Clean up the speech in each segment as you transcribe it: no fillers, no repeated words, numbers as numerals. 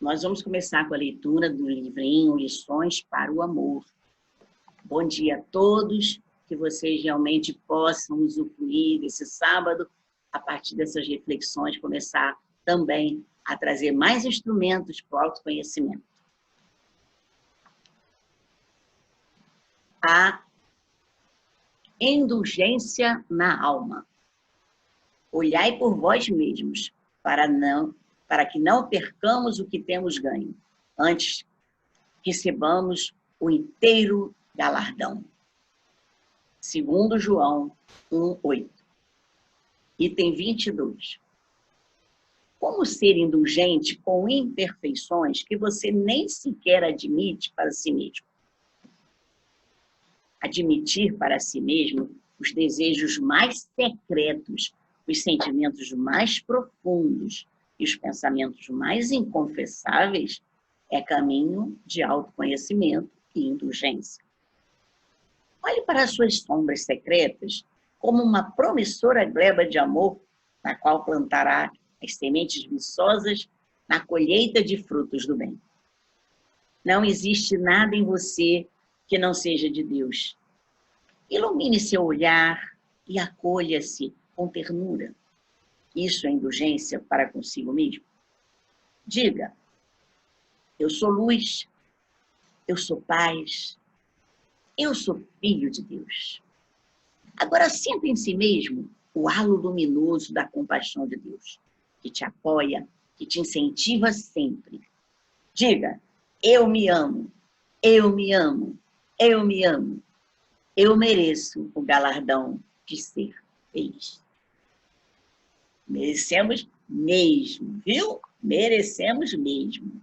Nós vamos começar com a leitura do livrinho Lições para o Amor. Bom dia a todos, que vocês realmente possam usufruir desse sábado, a partir dessas reflexões, começar também a trazer mais instrumentos para o autoconhecimento. A indulgência na alma. Olhai por vós mesmos, para que não percamos o que temos ganho, antes recebamos o inteiro galardão. Segundo João 1:8. Item 22. Como ser indulgente com imperfeições que você nem sequer admite para si mesmo? Admitir para si mesmo os desejos mais secretos, os sentimentos mais profundos e os pensamentos mais inconfessáveis é caminho de autoconhecimento e indulgência. Olhe para as suas sombras secretas como uma promissora gleba de amor, na qual plantará as sementes viçosas na colheita de frutos do bem. Não existe nada em você que não seja de Deus. Ilumine seu olhar e acolha-se com ternura. Isso é indulgência para consigo mesmo? Diga, eu sou luz, eu sou paz, eu sou filho de Deus. Agora sinta em si mesmo o halo luminoso da compaixão de Deus, que te apoia, que te incentiva sempre. Diga, eu me amo, eu me amo, eu me amo. Eu mereço o galardão de ser feliz. Merecemos mesmo, viu? Merecemos mesmo.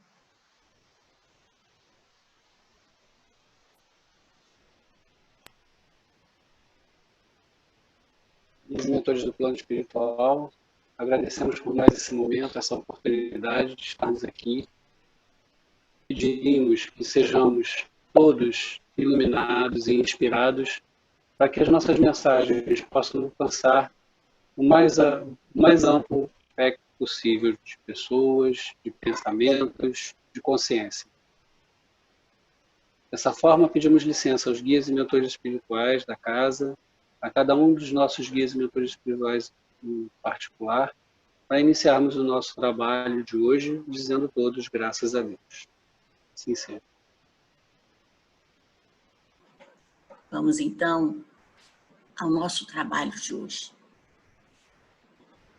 Os mentores do plano espiritual, agradecemos por mais esse momento, essa oportunidade de estarmos aqui. Pedimos que sejamos todos iluminados e inspirados para que as nossas mensagens possam alcançar o mais amplo espectro possível de pessoas, de pensamentos, de consciência. Dessa forma, pedimos licença aos guias e mentores espirituais da casa, a cada um dos nossos guias e mentores espirituais em particular, para iniciarmos o nosso trabalho de hoje, dizendo todos graças a Deus. Sim, sim. Vamos, então, ao nosso trabalho de hoje.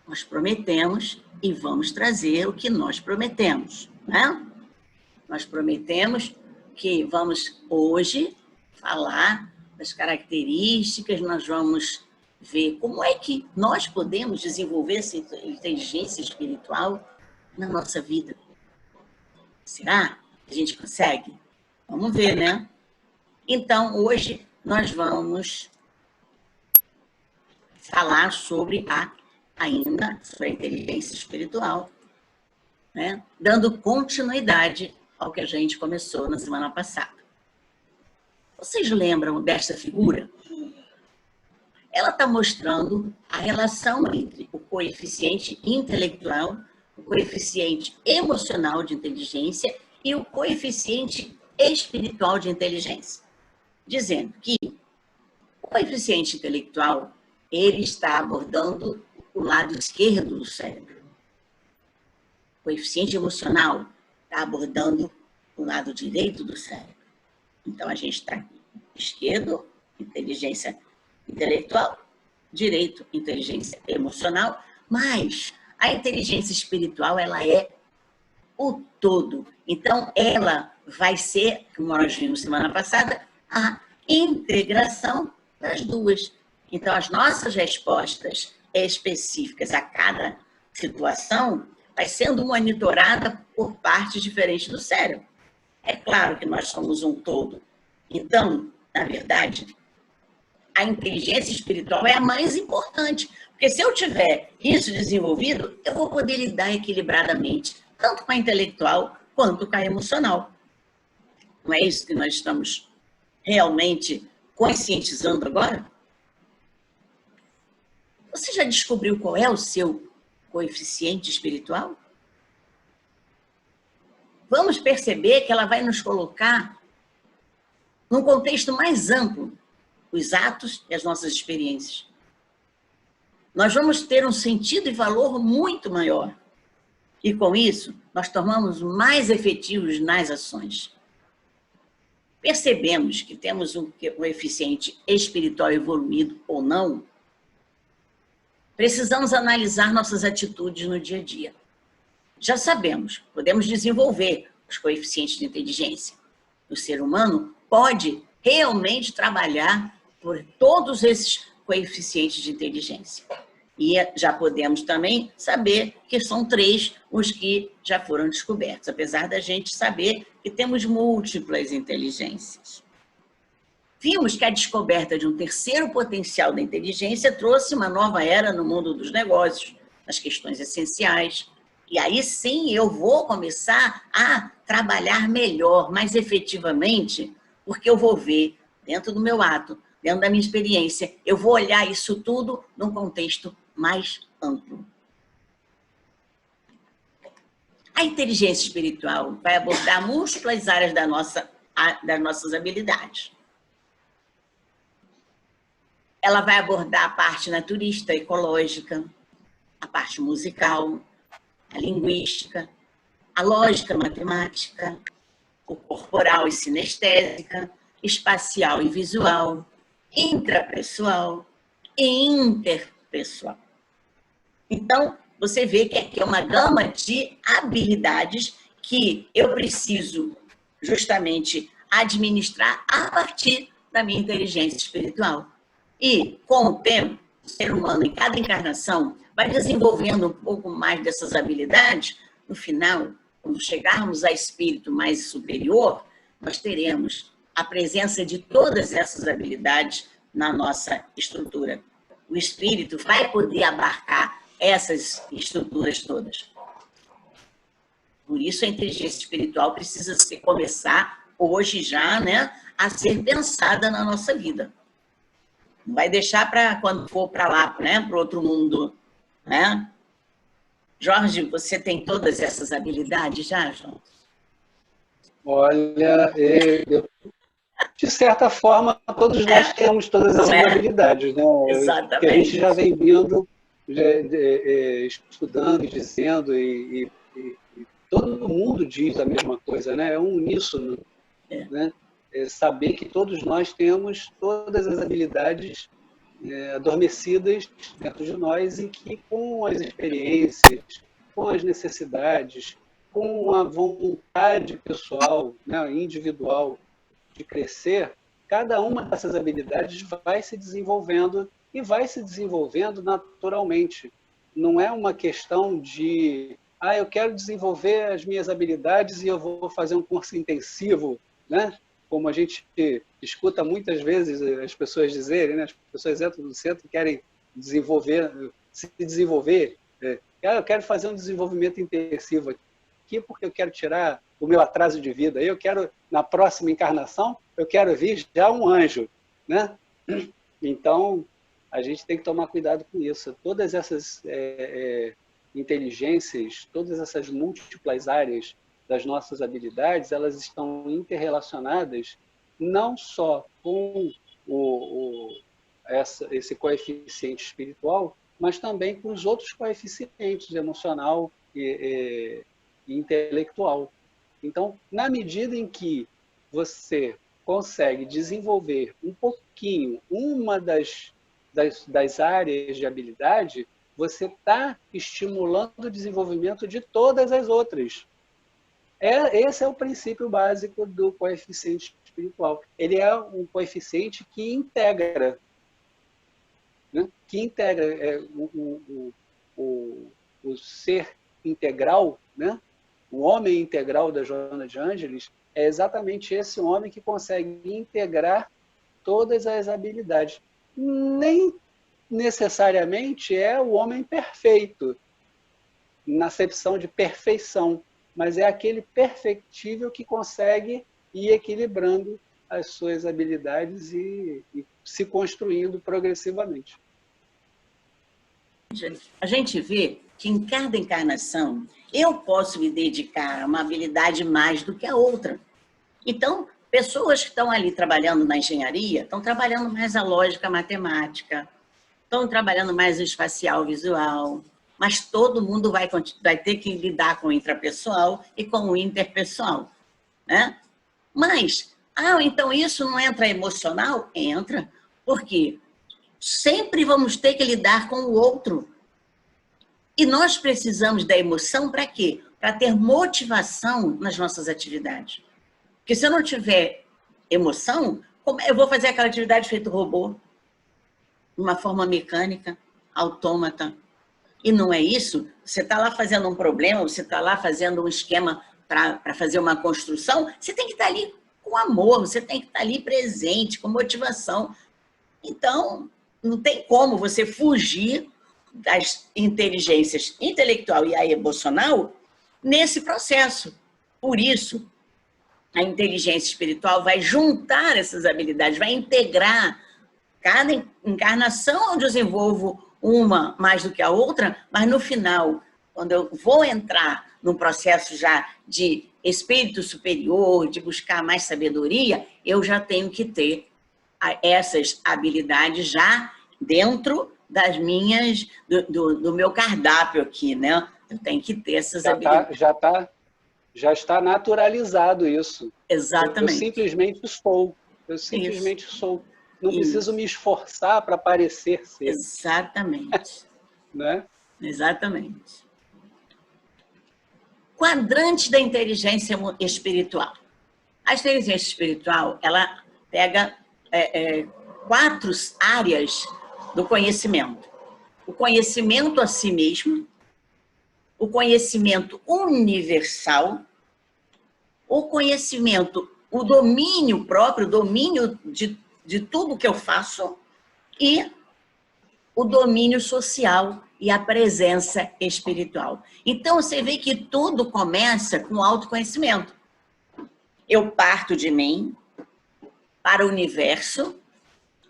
Nós prometemos e vamos trazer o que nós prometemos, né? Nós prometemos que vamos hoje falar das características, nós vamos ver como é que nós podemos desenvolver essa inteligência espiritual na nossa vida. Será que a gente consegue? Vamos ver, né? Então, hoje nós vamos falar sobre ainda sobre a inteligência espiritual, né? Dando continuidade ao que a gente começou na semana passada. Vocês lembram desta figura? Ela está mostrando a relação entre o coeficiente intelectual, o coeficiente emocional de inteligência e o coeficiente espiritual de inteligência. Dizendo que o coeficiente intelectual, ele está abordando o lado esquerdo do cérebro. O coeficiente emocional está abordando o lado direito do cérebro. Então, a gente está aqui. Esquerdo, inteligência intelectual. Direito, inteligência emocional. Mas a inteligência espiritual, ela é o todo. Então, ela vai ser, como nós vimos semana passada, a integração das duas. Então, as nossas respostas específicas a cada situação vai sendo monitorada por partes diferentes do cérebro. É claro que nós somos um todo. Então, na verdade, a inteligência espiritual é a mais importante. Porque se eu tiver isso desenvolvido, eu vou poder lidar equilibradamente, tanto com a intelectual quanto com a emocional. Não é isso que nós estamos realmente conscientizando agora? Você já descobriu qual é o seu coeficiente espiritual? vamos perceber que ela vai nos colocar num contexto mais amplo, os atos e as nossas experiências. Nós vamos ter um sentido e valor muito maior. E, com isso, nós tornamos mais efetivos nas ações. Percebemos que temos um coeficiente espiritual evoluído ou não, precisamos analisar nossas atitudes no dia a dia. Já sabemos, podemos desenvolver os coeficientes de inteligência. O ser humano pode realmente trabalhar por todos esses coeficientes de inteligência. E já podemos também saber que são 3 os que já foram descobertos, apesar da gente saber que temos múltiplas inteligências. Vimos que a descoberta de um terceiro potencial da inteligência trouxe uma nova era no mundo dos negócios, nas questões essenciais. E aí sim eu vou começar a trabalhar melhor, mais efetivamente, porque eu vou ver dentro do meu ato, dentro da minha experiência, eu vou olhar isso tudo num contexto mais amplo. A inteligência espiritual vai abordar múltiplas áreas das nossas habilidades. Ela vai abordar a parte naturista, ecológica, a parte musical, a linguística, a lógica matemática, o corporal e sinestésica, espacial e visual, intrapessoal e interpessoal. Então, você vê que aqui é uma gama de habilidades que eu preciso justamente administrar a partir da minha inteligência espiritual. E, com o tempo, o ser humano, em cada encarnação, vai desenvolvendo um pouco mais dessas habilidades. No final, quando chegarmos a espírito mais superior, nós teremos a presença de todas essas habilidades na nossa estrutura. O espírito vai poder abarcar essas estruturas todas. Por isso, a inteligência espiritual precisa começar hoje já, né, a ser pensada na nossa vida. Não vai deixar para quando for para lá, né, para o outro mundo, né? Jorge, você tem todas essas habilidades já, João? Olha, de certa forma, todos nós temos todas essas habilidades, né? Exatamente. Que a gente já vem vindo, estudando e dizendo, e todo mundo diz a mesma coisa, né? É um uníssono, né? Saber que todos nós temos todas as habilidades adormecidas dentro de nós e que, com as experiências, com as necessidades, com a vontade pessoal, né, individual de crescer, cada uma dessas habilidades vai se desenvolvendo e vai se desenvolvendo naturalmente. Não é uma questão de, eu quero desenvolver as minhas habilidades e eu vou fazer um curso intensivo, né? Como a gente escuta muitas vezes as pessoas dizerem, né? As pessoas entram no centro e querem se desenvolver. Eu quero fazer um desenvolvimento intensivo aqui porque eu quero tirar o meu atraso de vida. Eu quero, na próxima encarnação, eu quero vir já um anjo, né? Então, a gente tem que tomar cuidado com isso. Todas essas inteligências, todas essas múltiplas áreas das nossas habilidades, elas estão interrelacionadas não só com esse coeficiente espiritual, mas também com os outros coeficientes, emocional e intelectual. Então, na medida em que você consegue desenvolver um pouquinho uma das áreas de habilidade, você está estimulando o desenvolvimento de todas as outras. Esse é o princípio básico do coeficiente espiritual. Ele é um coeficiente que integra, né? Que integra o ser integral, né? O homem integral da Joana de Ângeles é exatamente esse homem que consegue integrar todas as habilidades. Nem necessariamente é o homem perfeito, na acepção de perfeição, mas é aquele perfectível que consegue ir equilibrando as suas habilidades e se construindo progressivamente. A gente vê que em cada encarnação eu posso me dedicar a uma habilidade mais do que a outra. Então, pessoas que estão ali trabalhando na engenharia estão trabalhando mais a lógica matemática, estão trabalhando mais o espacial visual, mas todo mundo vai ter que lidar com o intrapessoal e com o interpessoal, né? Mas, então isso não entra emocional? Entra, porque sempre vamos ter que lidar com o outro. E nós precisamos da emoção para quê? Para ter motivação nas nossas atividades. Porque se eu não tiver emoção, eu vou fazer aquela atividade feito robô, de uma forma mecânica, autômata. E não é isso. Você está lá fazendo um problema, você está lá fazendo um esquema para fazer uma construção, você tem que estar ali com amor, você tem que estar ali presente, com motivação. Então, não tem como você fugir das inteligências intelectual e a emocional nesse processo. Por isso, a inteligência espiritual vai juntar essas habilidades, vai integrar. Cada encarnação eu desenvolvo uma mais do que a outra, mas no final, quando eu vou entrar num processo já de espírito superior, de buscar mais sabedoria, eu já tenho que ter essas habilidades já dentro das minhas, do meu cardápio aqui, né? Eu tenho que ter essas habilidades. Já está naturalizado isso. Exatamente. Eu simplesmente sou. Eu simplesmente sou. Não preciso me esforçar para parecer ser. Exatamente. Né? Exatamente. Quadrante da inteligência espiritual. A inteligência espiritual, ela pega 4 áreas do conhecimento. O conhecimento a si mesmo, o conhecimento universal, o conhecimento, o domínio próprio, o domínio de tudo que eu faço e o domínio social e a presença espiritual. Então, você vê que tudo começa com autoconhecimento. Eu parto de mim para o universo.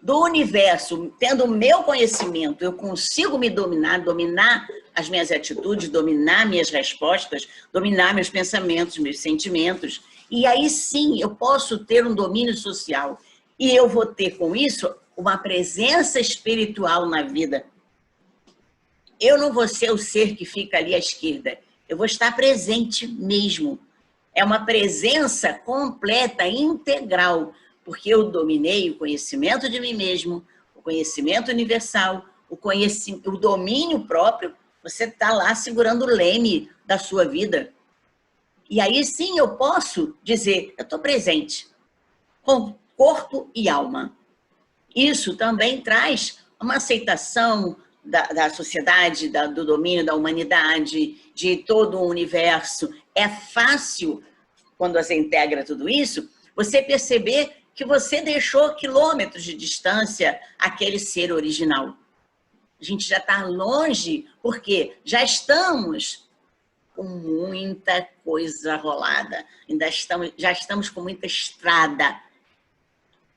Do universo, tendo o meu conhecimento, eu consigo me dominar as minhas atitudes, dominar minhas respostas, dominar meus pensamentos, meus sentimentos. E aí sim, eu posso ter um domínio social. E eu vou ter com isso uma presença espiritual na vida. Eu não vou ser o ser que fica ali à esquerda. Eu vou estar presente mesmo. É uma presença completa, integral, porque eu dominei o conhecimento de mim mesmo, o conhecimento universal, o domínio próprio. Você está lá segurando o leme da sua vida. E aí sim eu posso dizer, eu estou presente, com corpo e alma. Isso também traz uma aceitação da sociedade, do domínio da humanidade, de todo o universo. É fácil, quando você integra tudo isso, você perceber que você deixou quilômetros de distância aquele ser original. A gente já está longe, porque já estamos com muita coisa rolada, já estamos com muita estrada.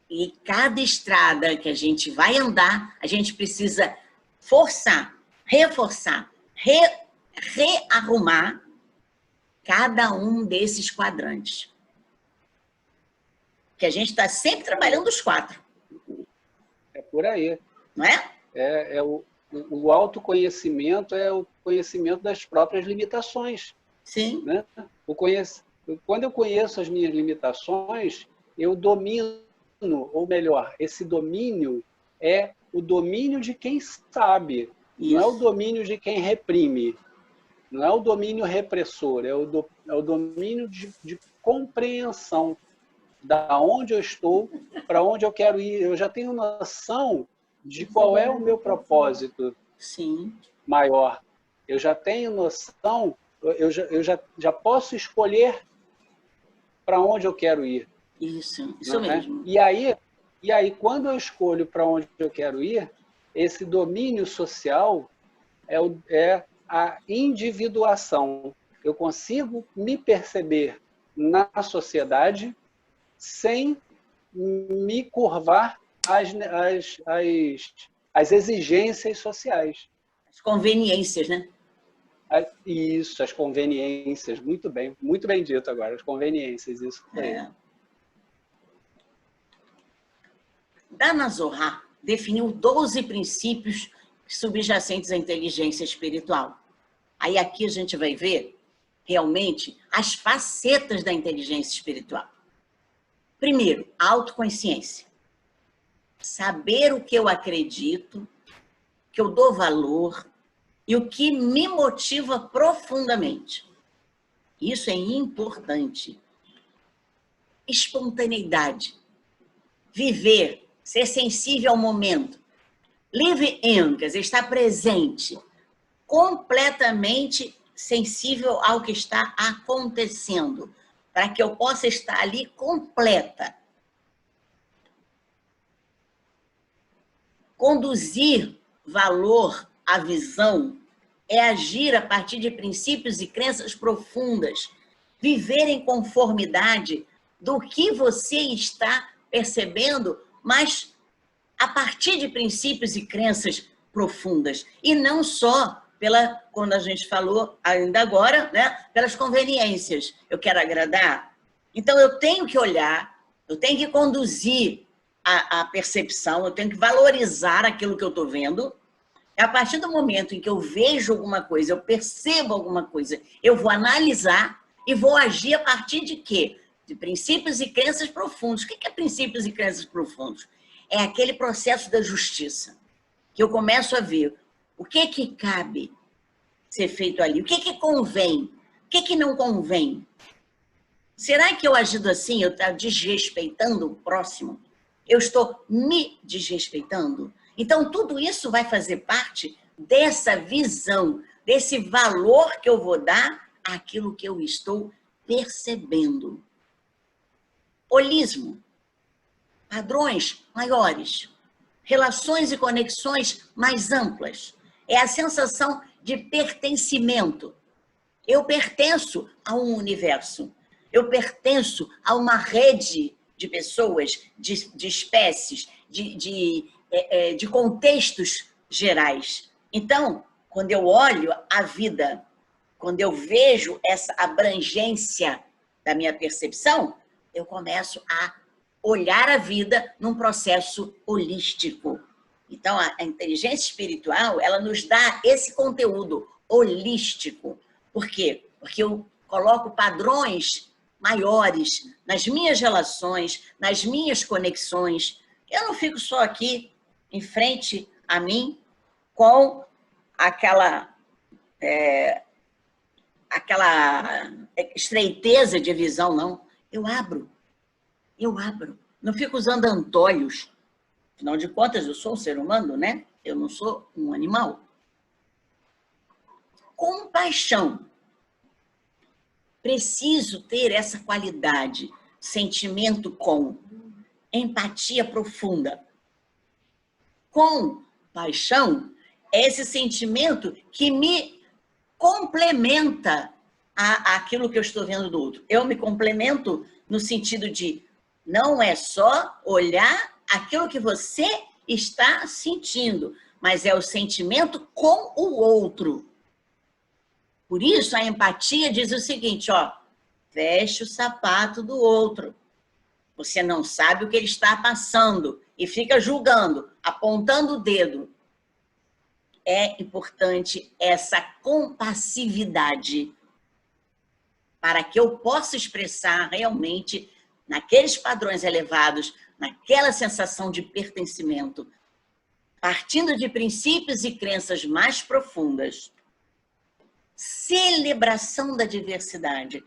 E cada estrada que a gente vai andar, a gente precisa forçar, reforçar, rearrumar cada um desses quadrantes. Que a gente está sempre trabalhando os 4. É por aí. Não é? O autoconhecimento é o conhecimento das próprias limitações. Sim. Né? Quando eu conheço as minhas limitações, eu domino, ou melhor, esse domínio é o domínio de quem sabe, isso. Não é o domínio de quem reprime, não é o domínio repressor, é o domínio de compreensão da onde eu estou, para onde eu quero ir. Eu já tenho noção de qual é o meu propósito. Sim. Maior. Eu já tenho noção, eu já posso escolher para onde eu quero ir. Isso né? mesmo. E aí, quando eu escolho para onde eu quero ir, esse domínio social é a individuação. Eu consigo me perceber na sociedade sem me curvar às exigências sociais. As conveniências, né? Isso, as conveniências. Muito bem dito agora, as conveniências, isso aí. Dana Zohar definiu 12 princípios subjacentes à inteligência espiritual. Aí aqui a gente vai ver, realmente, as facetas da inteligência espiritual. Primeiro, a autoconsciência. Saber o que eu acredito, que eu dou valor e o que me motiva profundamente. Isso é importante. Espontaneidade. Viver, ser sensível ao momento. Live in, quer dizer, estar presente. Completamente sensível ao que está acontecendo, para que eu possa estar ali completa. Conduzir valor à visão é agir a partir de princípios e crenças profundas, viver em conformidade do que você está percebendo, mas a partir de princípios e crenças profundas, e não só quando a gente falou ainda agora, né, pelas conveniências. Eu quero agradar, então eu tenho que olhar, eu tenho que conduzir a percepção, eu tenho que valorizar aquilo que eu estou vendo. A partir do momento em que eu vejo alguma coisa, eu percebo alguma coisa, eu vou analisar e vou agir a partir de quê? De princípios e crenças profundos. O que é princípios e crenças profundos? É aquele processo da justiça, que eu começo a ver o que cabe ser feito ali, o que convém, o que não convém. Será que eu agindo assim, eu estou desrespeitando o próximo? Eu estou me desrespeitando? Então, tudo isso vai fazer parte dessa visão, desse valor que eu vou dar àquilo que eu estou percebendo. Holismo. Padrões maiores. Relações e conexões mais amplas. É a sensação de pertencimento. Eu pertenço a um universo. Eu pertenço a uma rede de pessoas, de espécies, de contextos gerais. Então, quando eu olho a vida, quando eu vejo essa abrangência da minha percepção, eu começo a olhar a vida num processo holístico. Então, a inteligência espiritual, ela nos dá esse conteúdo holístico. Por quê? Porque eu coloco padrões maiores nas minhas relações, nas minhas conexões. Eu não fico só aqui, em frente a mim, com aquela estreiteza de visão, não. Eu abro. Não fico usando antolhos. Afinal de contas, eu sou um ser humano, né? Eu não sou um animal. Compaixão. Preciso ter essa qualidade, sentimento com, empatia profunda. Compaixão é esse sentimento que me complementa aquilo que eu estou vendo do outro. Eu me complemento no sentido de não é só olhar aquilo que você está sentindo, mas é o sentimento com o outro. Por isso, a empatia diz o seguinte, ó, veste o sapato do outro. Você não sabe o que ele está passando e fica julgando, apontando o dedo. É importante essa compassividade para que eu possa expressar realmente naqueles padrões elevados, naquela sensação de pertencimento, partindo de princípios e crenças mais profundas. Celebração da diversidade.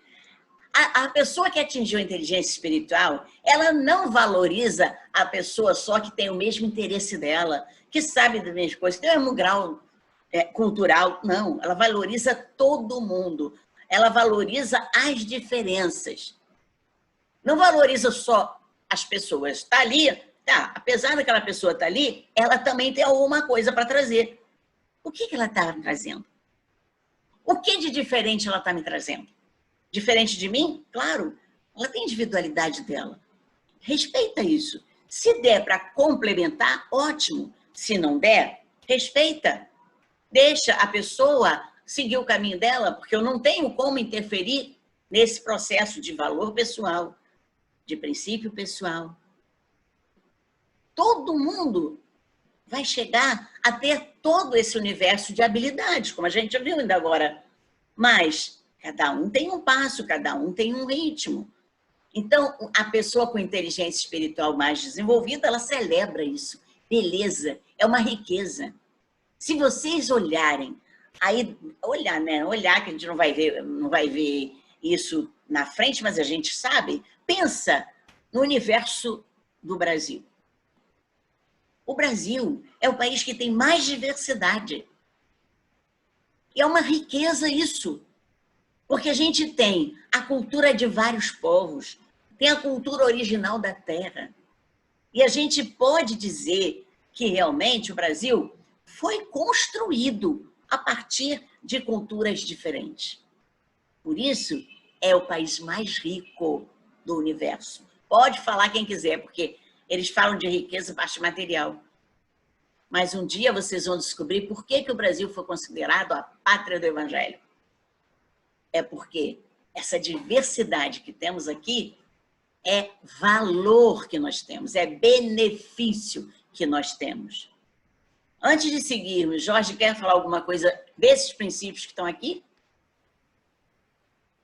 A pessoa que atingiu a inteligência espiritual, ela não valoriza a pessoa só que tem o mesmo interesse dela, que sabe das mesmas coisas, que tem o mesmo grau cultural. Não, ela valoriza todo mundo. Ela valoriza as diferenças. Não valoriza só as pessoas. Está ali, tá, apesar daquela pessoa estar ali, ela também tem alguma coisa para trazer. O que ela está trazendo? O que de diferente ela está me trazendo? Diferente de mim? Claro, ela tem individualidade dela. Respeita isso. Se der para complementar, ótimo. Se não der, respeita. Deixa a pessoa seguir o caminho dela, porque eu não tenho como interferir nesse processo de valor pessoal, de princípio pessoal. Todo mundo vai chegar a ter todo esse universo de habilidades, como a gente já viu ainda agora. Mas cada um tem um passo, cada um tem um ritmo. Então, a pessoa com inteligência espiritual mais desenvolvida, ela celebra isso. Beleza, é uma riqueza. Se vocês olharem, aí, olhar, né? Olhar, que a gente não vai ver isso na frente, mas a gente sabe, pensa no universo do Brasil. O Brasil é o país que tem mais diversidade. E é uma riqueza isso. Porque a gente tem a cultura de vários povos, tem a cultura original da terra. E a gente pode dizer que realmente o Brasil foi construído a partir de culturas diferentes. Por isso, é o país mais rico do universo. Pode falar quem quiser, porque eles falam de riqueza parte material. Mas um dia vocês vão descobrir por que o Brasil foi considerado a pátria do Evangelho. É porque essa diversidade que temos aqui é valor que nós temos, é benefício que nós temos. Antes de seguirmos, Jorge, quer falar alguma coisa desses princípios que estão aqui?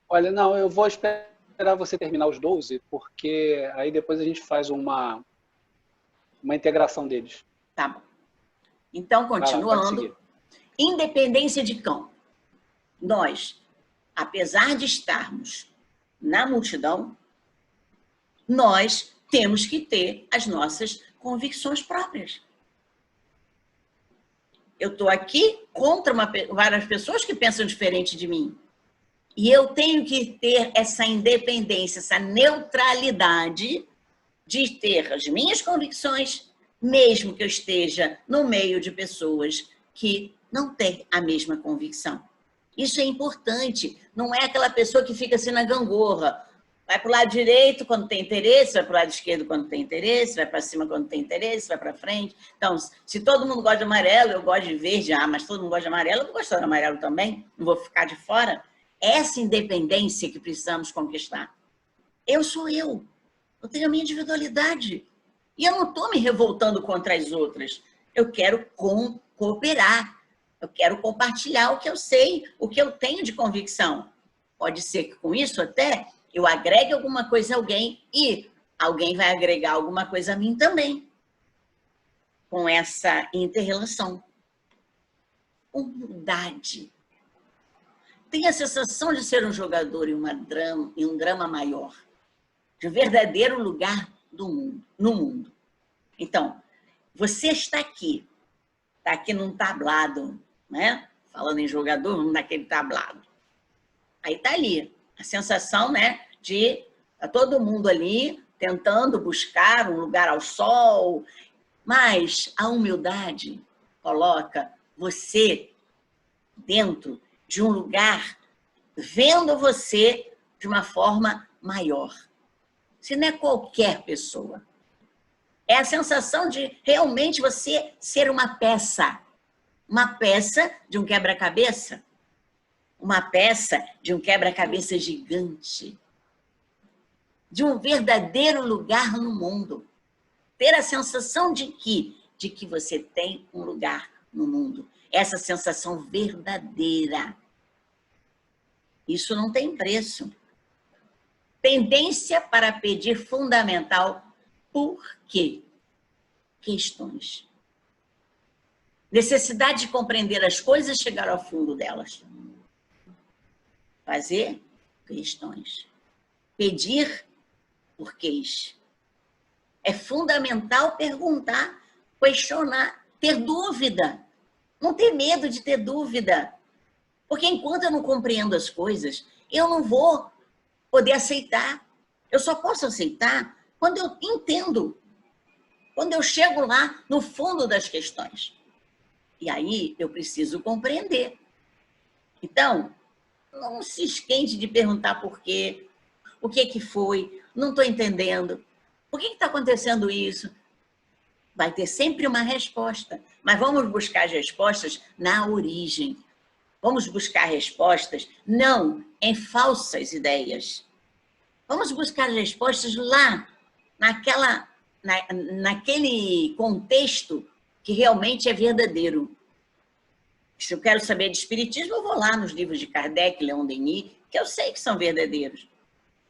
Olha, não, eu vou esperar você terminar os 12, porque aí depois a gente faz uma integração deles. Tá bom. Então, continuando, independência de cão. Nós, apesar de estarmos na multidão, nós temos que ter as nossas convicções próprias. Eu estou aqui contra várias pessoas que pensam diferente de mim. E eu tenho que ter essa independência, essa neutralidade de ter as minhas convicções, mesmo que eu esteja no meio de pessoas que não têm a mesma convicção. Isso é importante. Não é aquela pessoa que fica assim na gangorra. Vai para o lado direito quando tem interesse, vai para o lado esquerdo quando tem interesse, vai para cima quando tem interesse, vai para frente. Então, se todo mundo gosta de amarelo, eu gosto de verde, mas todo mundo gosta de amarelo, eu vou gostar de amarelo também, não vou ficar de fora. Essa independência que precisamos conquistar. Eu sou eu tenho a minha individualidade. E eu não estou me revoltando contra as outras. Eu quero cooperar, eu quero compartilhar o que eu sei, o que eu tenho de convicção. Pode ser que com isso até eu agregue alguma coisa a alguém e alguém vai agregar alguma coisa a mim também. Com essa inter-relação. Humildade. Tem a sensação de ser um jogador em um drama maior. De verdadeiro lugar no mundo. Então, você está aqui num tablado, né? Falando em jogador, vamos naquele tablado. Aí está ali a sensação, né, de tá todo mundo ali tentando buscar um lugar ao sol, mas a humildade coloca você dentro de um lugar, vendo você de uma forma maior. Se não é qualquer pessoa. É a sensação de realmente você ser uma peça de um quebra-cabeça, uma peça de um quebra-cabeça gigante, de um verdadeiro lugar no mundo. Ter a sensação de que você tem um lugar no mundo. Essa sensação verdadeira. Isso não tem preço. Tendência para pedir fundamental. Por quê? Questões. Necessidade de compreender as coisas e chegar ao fundo delas. Fazer questões. Pedir porquês. É fundamental perguntar, questionar, ter dúvida. Não ter medo de ter dúvida. Porque enquanto eu não compreendo as coisas, eu não vou poder aceitar. Eu só posso aceitar quando eu entendo. Quando eu chego lá no fundo das questões. E aí eu preciso compreender. Então, não se esquente de perguntar por quê, o que foi, não estou entendendo, por que está acontecendo isso? Vai ter sempre uma resposta, mas vamos buscar as respostas na origem. Vamos buscar respostas não em falsas ideias. Vamos buscar as respostas lá, naquele contexto que realmente é verdadeiro. Se eu quero saber de espiritismo, eu vou lá nos livros de Kardec, Leon Denis, que eu sei que são verdadeiros.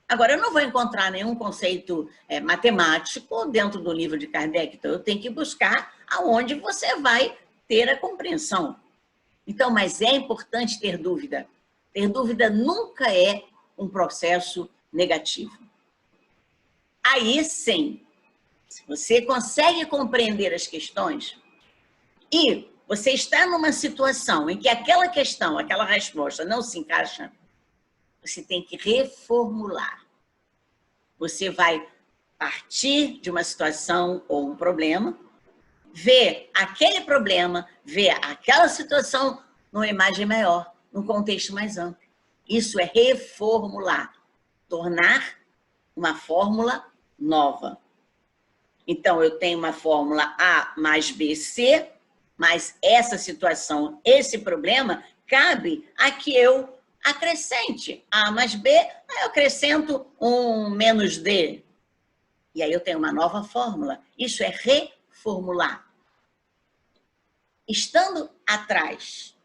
Agora, eu não vou encontrar nenhum conceito matemático dentro do livro de Kardec, então eu tenho que buscar aonde você vai ter a compreensão. Então, mas é importante ter dúvida. Ter dúvida nunca é um processo negativo. Aí, sim, se você consegue compreender as questões e você está numa situação em que aquela questão, aquela resposta não se encaixa, você tem que reformular. Você vai partir de uma situação ou um problema, ver aquele problema, ver aquela situação numa imagem maior, num contexto mais amplo. Isso é reformular, tornar uma fórmula nova. Então, eu tenho uma fórmula A mais B, C, mas essa situação, esse problema, cabe a que eu acrescente A mais B, aí eu acrescento um menos D. E aí eu tenho uma nova fórmula. Isso é reformular. Estando atrás,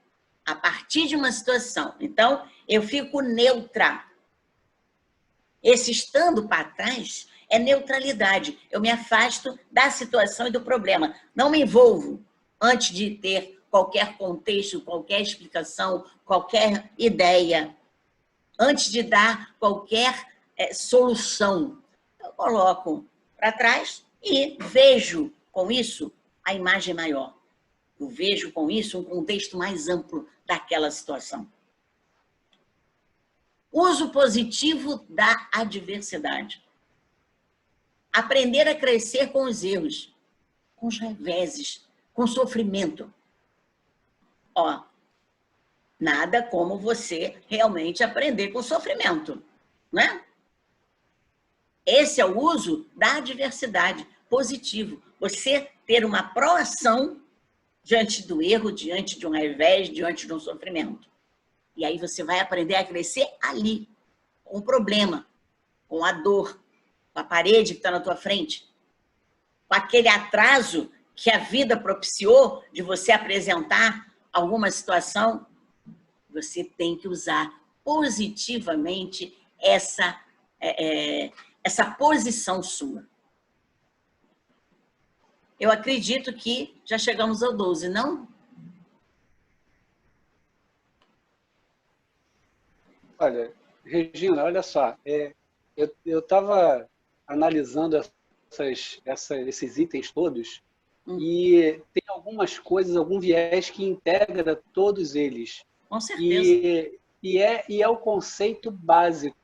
a partir de uma situação, então eu fico neutra. Esse estando para trás é neutralidade. Eu me afasto da situação e do problema. Não me envolvo antes de ter qualquer contexto, qualquer explicação, qualquer ideia. Antes de dar qualquer solução. Eu coloco para trás e vejo com isso a imagem maior. Eu vejo com isso um contexto mais amplo daquela situação. Uso positivo da adversidade. Aprender a crescer com os erros, com os reveses, com o sofrimento. Ó, nada como você realmente aprender com o sofrimento, né? Esse é o uso da adversidade positivo. Você ter uma proação diante do erro, diante de um revés, diante de um sofrimento. E aí você vai aprender a crescer ali, com o problema, com a dor, com a parede que está na tua frente, com aquele atraso que a vida propiciou de você apresentar alguma situação. Você tem que usar positivamente essa posição sua. Eu acredito que já chegamos ao 12, não? Olha, Regina, olha só, eu estava analisando esses itens todos e tem algumas coisas, algum viés que integra todos eles. Com certeza. E é o conceito básico.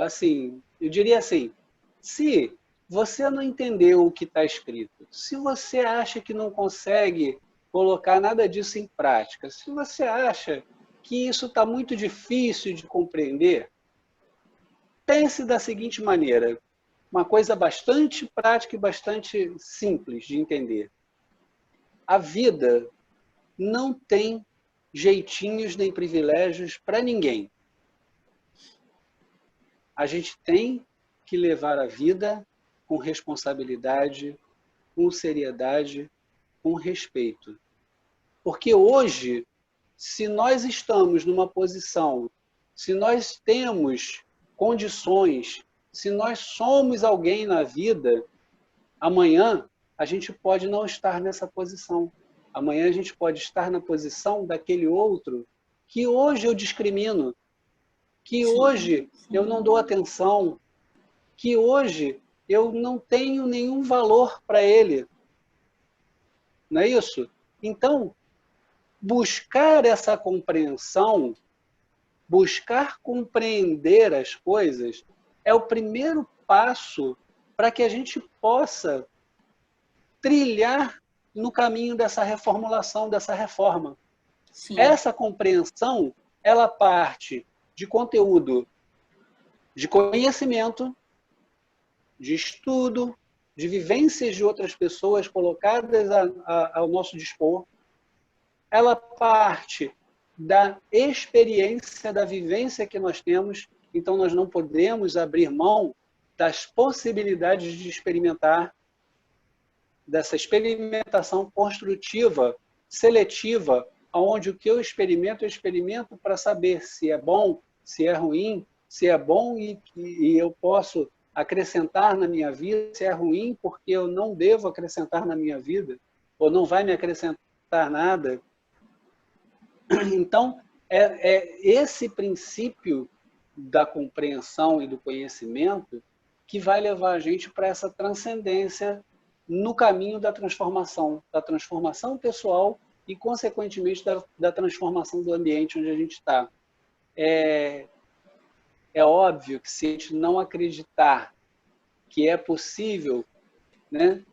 Assim, eu diria assim, se você não entendeu o que está escrito, se você acha que não consegue colocar nada disso em prática, se você acha que isso está muito difícil de compreender, pense da seguinte maneira, uma coisa bastante prática e bastante simples de entender. A vida não tem jeitinhos nem privilégios para ninguém. A gente tem que levar a vida com responsabilidade, com seriedade, com respeito. Porque hoje, se nós estamos numa posição, se nós temos condições, se nós somos alguém na vida, amanhã a gente pode não estar nessa posição. Amanhã a gente pode estar na posição daquele outro que hoje eu discrimino, que hoje eu não dou atenção, que hoje eu não tenho nenhum valor para ele. Não é isso? Então, buscar essa compreensão, buscar compreender as coisas, é o primeiro passo para que a gente possa trilhar no caminho dessa reformulação, dessa reforma. Sim. Essa compreensão, ela parte de conteúdo, de conhecimento, de estudo, de vivências de outras pessoas colocadas ao nosso dispor, ela parte da experiência, da vivência que nós temos, então nós não podemos abrir mão das possibilidades de experimentar, dessa experimentação construtiva, seletiva, onde o que eu experimento para saber se é bom, se é ruim, se é bom e eu posso acrescentar na minha vida, se é ruim porque eu não devo acrescentar na minha vida, ou não vai me acrescentar nada. Então, é esse princípio da compreensão e do conhecimento que vai levar a gente para essa transcendência no caminho da transformação pessoal e, consequentemente, da transformação do ambiente onde a gente está. É óbvio que se a gente não acreditar que é possível, né,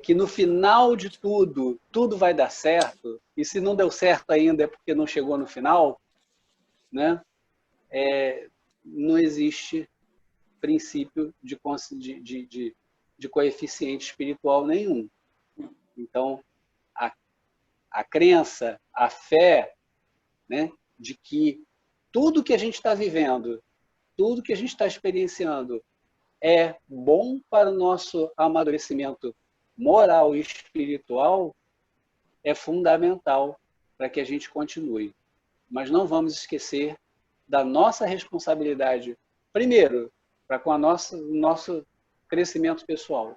que no final de tudo, tudo vai dar certo, e se não deu certo ainda é porque não chegou no final, né, não existe princípio de coeficiente espiritual nenhum. Então, a crença, a fé, né, de que tudo que a gente está vivendo, tudo que a gente está experienciando é bom para o nosso amadurecimento moral e espiritual, é fundamental para que a gente continue. Mas não vamos esquecer da nossa responsabilidade, primeiro, para com o nosso crescimento pessoal.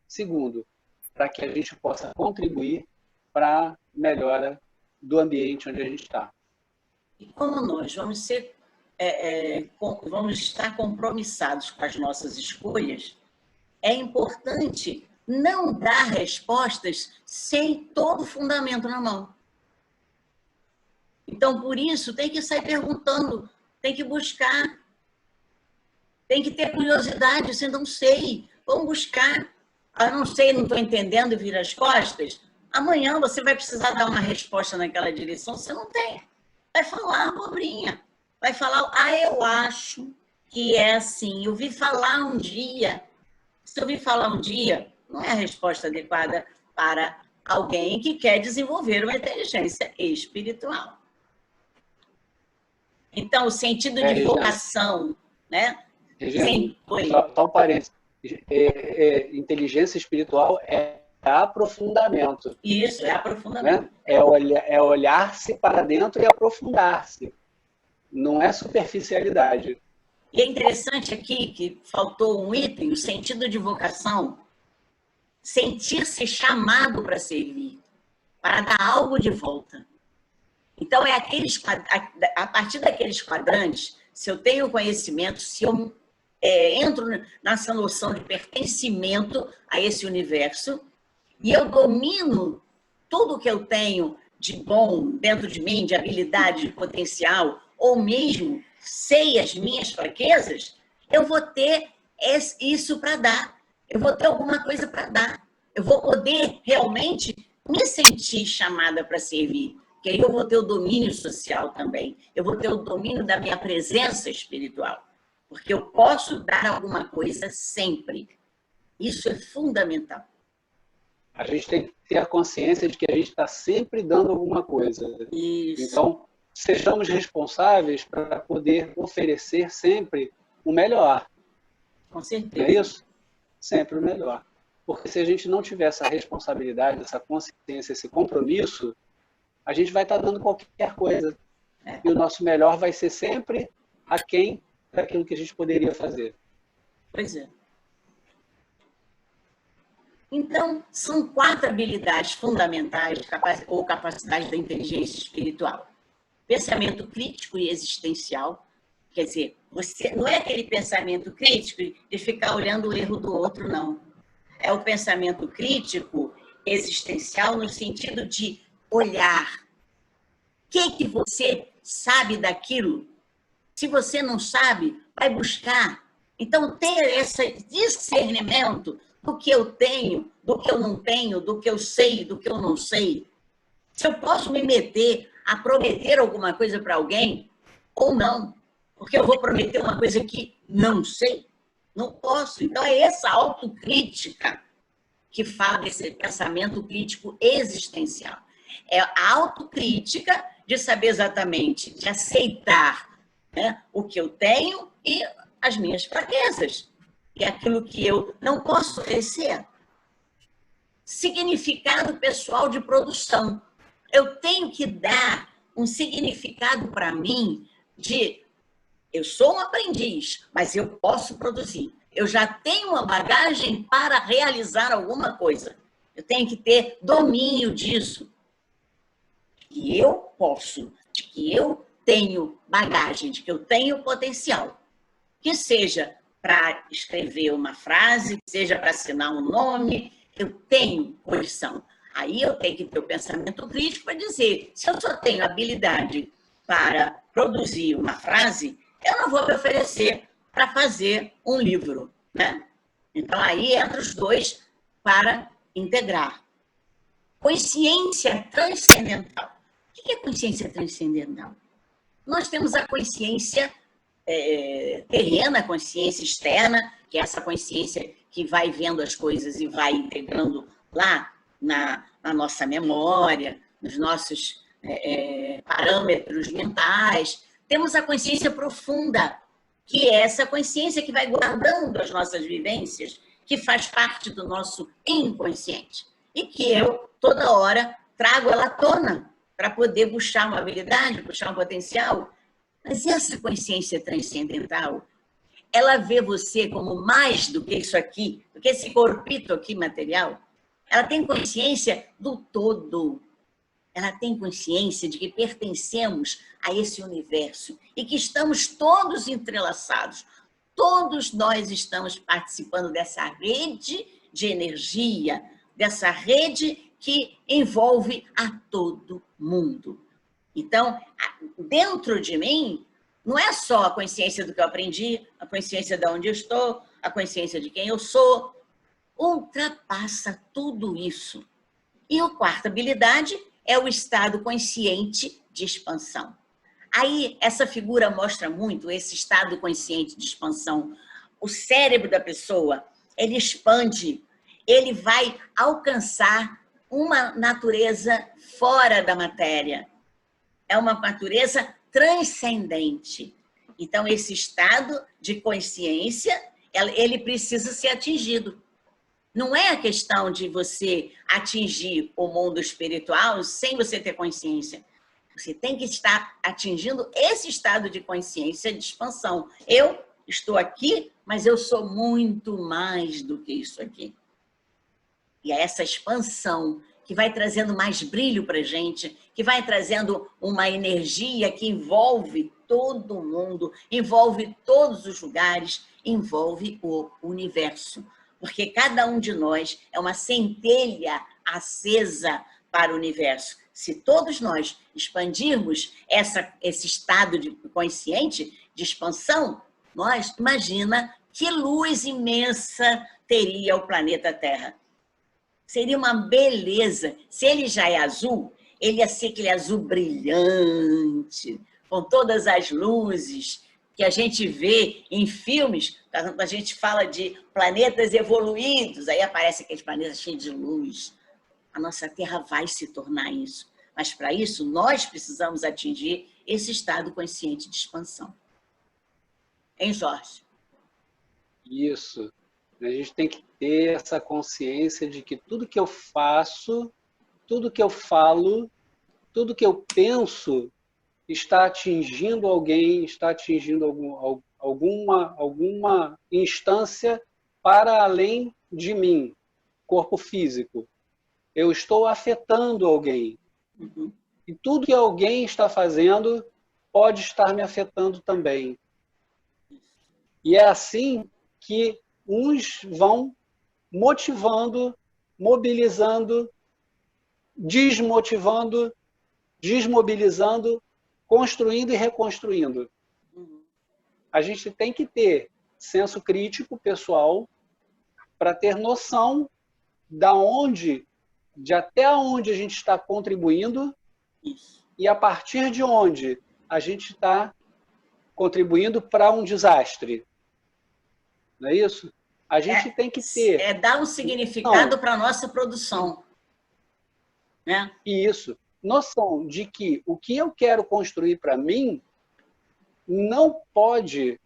Segundo, para que a gente possa contribuir para a melhora do ambiente onde a gente está. E como nós vamos vamos estar compromissados com as nossas escolhas, é importante não dar respostas sem todo o fundamento na mão. Então, por isso, tem que sair perguntando, tem que buscar, tem que ter curiosidade, se não sei, vamos buscar. Não sei, não estou entendendo e vira as costas. Amanhã você vai precisar dar uma resposta naquela direção, você não tem. Vai falar abobrinha. Vai falar, eu acho que é assim. Eu ouvi falar um dia. Se eu ouvi falar um dia, não é a resposta adequada para alguém que quer desenvolver uma inteligência espiritual. Então, o sentido de vocação, né? Regina, só um parênteses. Inteligência espiritual é aprofundamento. Isso, é aprofundamento. Né? É olhar-se para dentro e aprofundar-se. Não é superficialidade. E é interessante aqui que faltou um item, o sentido de vocação. Sentir-se chamado para servir, para dar algo de volta. Então, a partir daqueles quadrantes, se eu tenho conhecimento, se eu entro nessa noção de pertencimento a esse universo, e eu domino tudo que eu tenho de bom dentro de mim, de habilidade, de potencial, ou mesmo sei as minhas fraquezas, eu vou ter isso para dar. Eu vou ter alguma coisa para dar. Eu vou poder realmente me sentir chamada para servir. Que aí eu vou ter o domínio social também. Eu vou ter o domínio da minha presença espiritual. Porque eu posso dar alguma coisa sempre. Isso é fundamental. A gente tem que ter a consciência de que a gente está sempre dando alguma coisa. Isso. Então, sejamos responsáveis para poder oferecer sempre o melhor. Com certeza. Não é isso? Sempre o melhor. Porque se a gente não tiver essa responsabilidade, essa consciência, esse compromisso, a gente vai estar dando qualquer coisa. E o nosso melhor vai ser sempre aquém daquilo que a gente poderia fazer. Pois é. Então, são 4 habilidades fundamentais ou capacidades da inteligência espiritual. Pensamento crítico e existencial. Quer dizer, você não é aquele pensamento crítico de ficar olhando o erro do outro, não. É o pensamento crítico existencial no sentido de olhar. O que você sabe daquilo? Se você não sabe, vai buscar. Então, ter esse discernimento do que eu tenho, do que eu não tenho, do que eu sei, do que eu não sei. Se eu posso me meter a prometer alguma coisa para alguém ou não, porque eu vou prometer uma coisa que não sei. Não posso. Então, é essa autocrítica que fala desse pensamento crítico existencial. É a autocrítica de saber exatamente, de aceitar, né, o que eu tenho e as minhas fraquezas. E aquilo que eu não posso oferecer. Significado pessoal de produção. Eu tenho que dar um significado para mim de eu sou um aprendiz, mas eu posso produzir. Eu já tenho uma bagagem para realizar alguma coisa. Eu tenho que ter domínio disso. Que eu posso, de que eu tenho bagagem, de que eu tenho potencial. Que seja para escrever uma frase, que seja para assinar um nome, eu tenho condição. Aí eu tenho que ter o pensamento crítico para dizer, se eu só tenho habilidade para produzir uma frase, eu não vou me oferecer para fazer um livro, né? Então, aí entra os dois para integrar. Consciência transcendental. O que é consciência transcendental? Nós temos a consciência terrena, a consciência externa, que é essa consciência que vai vendo as coisas e vai integrando lá na nossa memória, nos nossos parâmetros mentais. Temos a consciência profunda, que é essa consciência que vai guardando as nossas vivências, que faz parte do nosso inconsciente. E que eu, toda hora, trago ela à tona para poder puxar uma habilidade, puxar um potencial. Mas essa consciência transcendental, ela vê você como mais do que isso aqui, do que esse corpito aqui material. Ela tem consciência do todo. Ela tem consciência de que pertencemos a esse universo e que estamos todos entrelaçados. Todos nós estamos participando dessa rede de energia, dessa rede que envolve a todo mundo. Então, dentro de mim, não é só a consciência do que eu aprendi, a consciência de onde eu estou, a consciência de quem eu sou. Ultrapassa tudo isso. E a quarta habilidade é o estado consciente de expansão. Aí, essa figura mostra muito esse estado consciente de expansão. O cérebro da pessoa, ele expande, ele vai alcançar uma natureza fora da matéria. É uma natureza transcendente. Então, esse estado de consciência, ele precisa ser atingido. Não é a questão de você atingir o mundo espiritual sem você ter consciência. Você tem que estar atingindo esse estado de consciência de expansão. Eu estou aqui, mas eu sou muito mais do que isso aqui. E é essa expansão que vai trazendo mais brilho para a gente, que vai trazendo uma energia que envolve todo mundo, envolve todos os lugares, envolve o universo. Porque cada um de nós é uma centelha acesa para o universo. Se todos nós expandirmos esse estado de consciente, de expansão, nós, imagina que luz imensa teria o planeta Terra. Seria uma beleza. Se ele já é azul, ele ia ser aquele azul brilhante, com todas as luzes que a gente vê em filmes, quando a gente fala de planetas evoluídos, aí aparece aqueles planetas cheios de luz. A nossa Terra vai se tornar isso. Mas, para isso, nós precisamos atingir esse estado consciente de expansão. Hein, Jorge? Isso. A gente tem que ter essa consciência de que tudo que eu faço, tudo que eu falo, tudo que eu penso está atingindo alguém, está atingindo alguma instância para além de mim, corpo físico. Eu estou afetando alguém. Uhum. E tudo que alguém está fazendo pode estar me afetando também. E é assim que uns vão motivando, mobilizando, desmotivando, desmobilizando, construindo e reconstruindo. A gente tem que ter senso crítico pessoal para ter noção de até onde a gente está contribuindo e a partir de onde a gente está contribuindo para um desastre. não é isso? A gente tem que ter... É dar um significado para a nossa produção. Né? Isso. Noção de que o que eu quero construir para mim não pode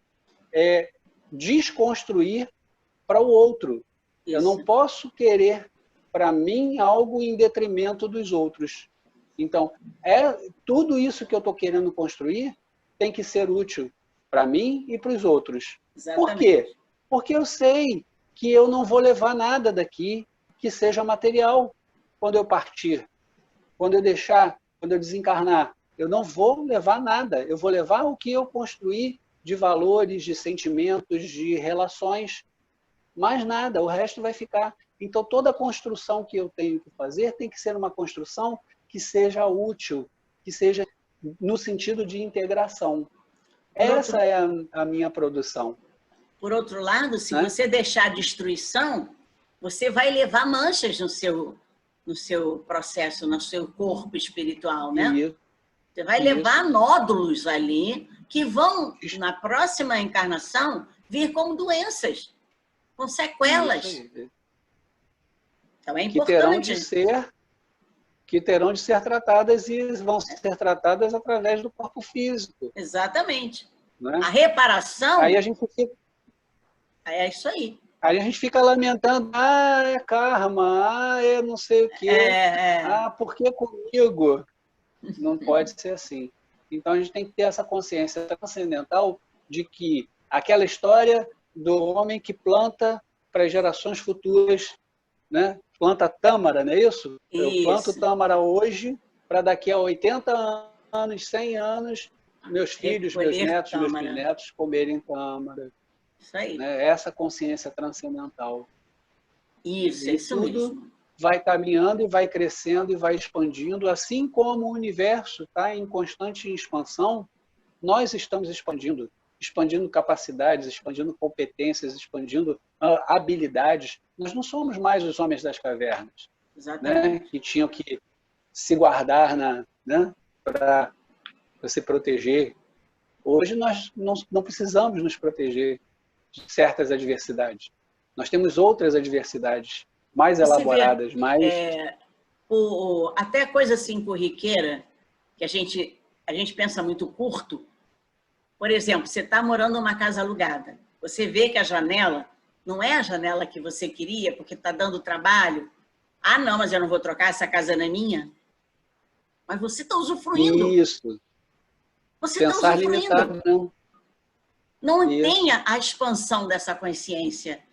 desconstruir para o outro. Isso. Eu não posso querer para mim algo em detrimento dos outros. Então, tudo isso que eu estou querendo construir tem que ser útil para mim e para os outros. Exatamente. Por quê? Porque eu sei que eu não vou levar nada daqui que seja material quando eu partir. Quando eu desencarnar, eu não vou levar nada. Eu vou levar o que eu construí de valores, de sentimentos, de relações. Mais nada, o resto vai ficar. Então, toda a construção que eu tenho que fazer tem que ser uma construção que seja útil, que seja no sentido de integração. Essa é a minha produção. Por outro lado, se você deixar destruição, você vai levar manchas no seu processo, no seu corpo espiritual, né? Isso. Você vai levar nódulos ali que vão, na próxima encarnação, vir como doenças, com sequelas. Então é importante. Que terão de ser tratadas e vão ser tratadas através do corpo físico. Exatamente. Né? A reparação... Aí a gente fica... É isso aí. Aí a gente fica lamentando, é karma, é não sei o quê, por que comigo? Não pode ser assim. Então a gente tem que ter essa consciência transcendental de que aquela história do homem que planta para as gerações futuras, né? Planta tâmara, não é isso? Eu planto tâmara hoje para daqui a 80 anos, 100 anos, meus filhos, meus netos, meus bisnetos comerem tâmara. Isso aí. Né? Essa consciência transcendental. Isso, isso tudo mesmo. vai caminhando e vai crescendo e vai expandindo, assim como o universo está em constante expansão, nós estamos expandindo capacidades, expandindo competências, expandindo habilidades. Nós não somos mais os homens das cavernas, né? Que tinham que se guardar para se proteger. Hoje nós não precisamos nos proteger de certas adversidades. Nós temos outras adversidades mais elaboradas, mais... até coisa assim corriqueira, que a gente pensa muito curto. Por exemplo, você está morando numa casa alugada. Você vê que a janela não é a janela que você queria, porque está dando trabalho. Ah, não, mas eu não vou trocar, essa casa não é minha. Mas você está usufruindo. Isso. Você está usufruindo. Limitado, não. Não tenha a expansão dessa consciência.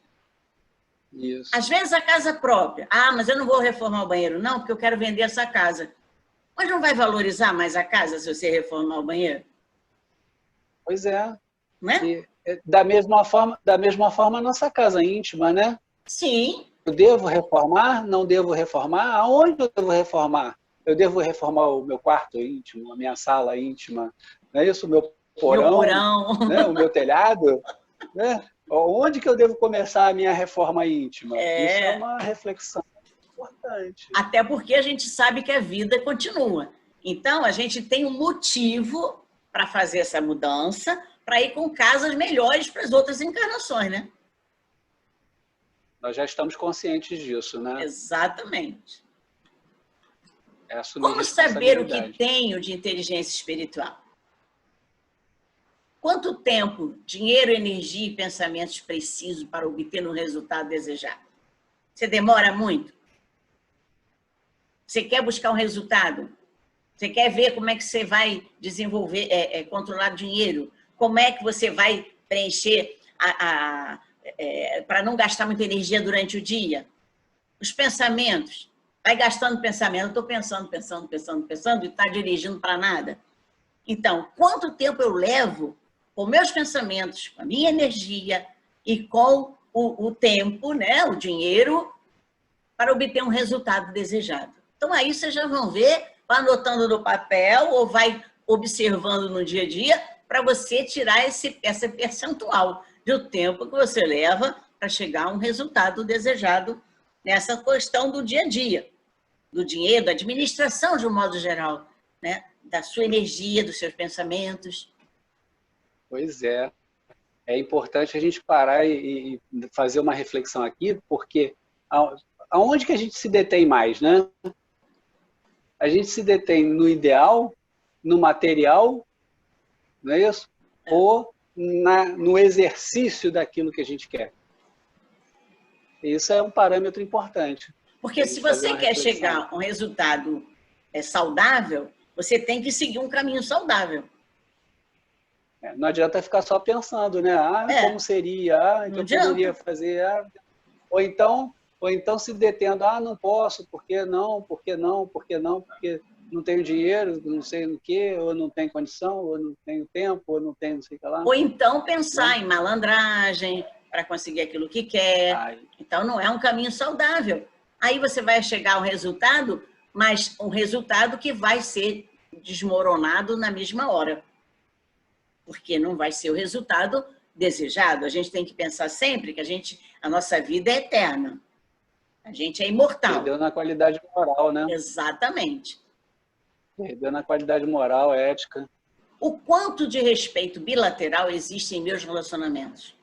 Isso. Às vezes a casa própria. Ah, mas eu não vou reformar o banheiro. Não, porque eu quero vender essa casa. Mas não vai valorizar mais a casa se você reformar o banheiro? Pois é. Né? Da mesma forma a nossa casa íntima, né? Sim. Eu devo reformar? Não devo reformar? Aonde eu devo reformar? Eu devo reformar o meu quarto íntimo, a minha sala íntima, não é isso? O meu porão, né? O meu telhado, né? Onde que eu devo começar a minha reforma íntima? Isso é uma reflexão importante. Até porque a gente sabe que a vida continua. Então, a gente tem um motivo para fazer essa mudança, para ir com casas melhores para as outras encarnações, né? Nós já estamos conscientes disso, né? Exatamente. É assumir Como saber o que tenho de inteligência espiritual? Quanto tempo, dinheiro, energia e pensamentos preciso para obter um resultado desejado? Você demora muito? Você quer buscar um resultado? Você quer ver como é que você vai desenvolver, controlar dinheiro? Como é que você vai preencher para não gastar muita energia durante o dia? Os pensamentos. Vai gastando pensamento. Eu estou pensando e está dirigindo para nada. Então, quanto tempo eu levo com meus pensamentos, com a minha energia e com o tempo, né, o dinheiro, para obter um resultado desejado? Então, aí vocês já vão ver, vai anotando no papel ou vai observando no dia a dia para você tirar essa percentual do tempo que você leva para chegar a um resultado desejado nessa questão do dia a dia, do dinheiro, da administração de um modo geral, né? Da sua energia, dos seus pensamentos. Pois é. é importante a gente parar e fazer uma reflexão aqui, porque aonde que a gente se detém mais, né? A gente se detém no ideal, no material, não é isso? Ou no exercício daquilo que a gente quer. Isso é um parâmetro importante. Porque se você quer chegar a um resultado saudável, você tem que seguir um caminho saudável. Não adianta ficar só pensando, né? Como seria? Que eu poderia fazer? Ou então se detendo, não posso, por que não? Por que não? Por que não? Porque não tenho dinheiro, não sei no que, ou não tenho condição, ou não tenho tempo, ou não tenho não sei o que lá. Ou então pensar em malandragem para conseguir aquilo que quer. Então não é um caminho saudável. Aí você vai chegar ao resultado, mas um resultado que vai ser desmoronado na mesma hora. Porque não vai ser o resultado desejado. A gente tem que pensar sempre que a nossa vida é eterna. A gente é imortal. Perdeu na qualidade moral, né? Exatamente. Perdeu na qualidade moral, ética. O quanto de respeito bilateral existe em meus relacionamentos?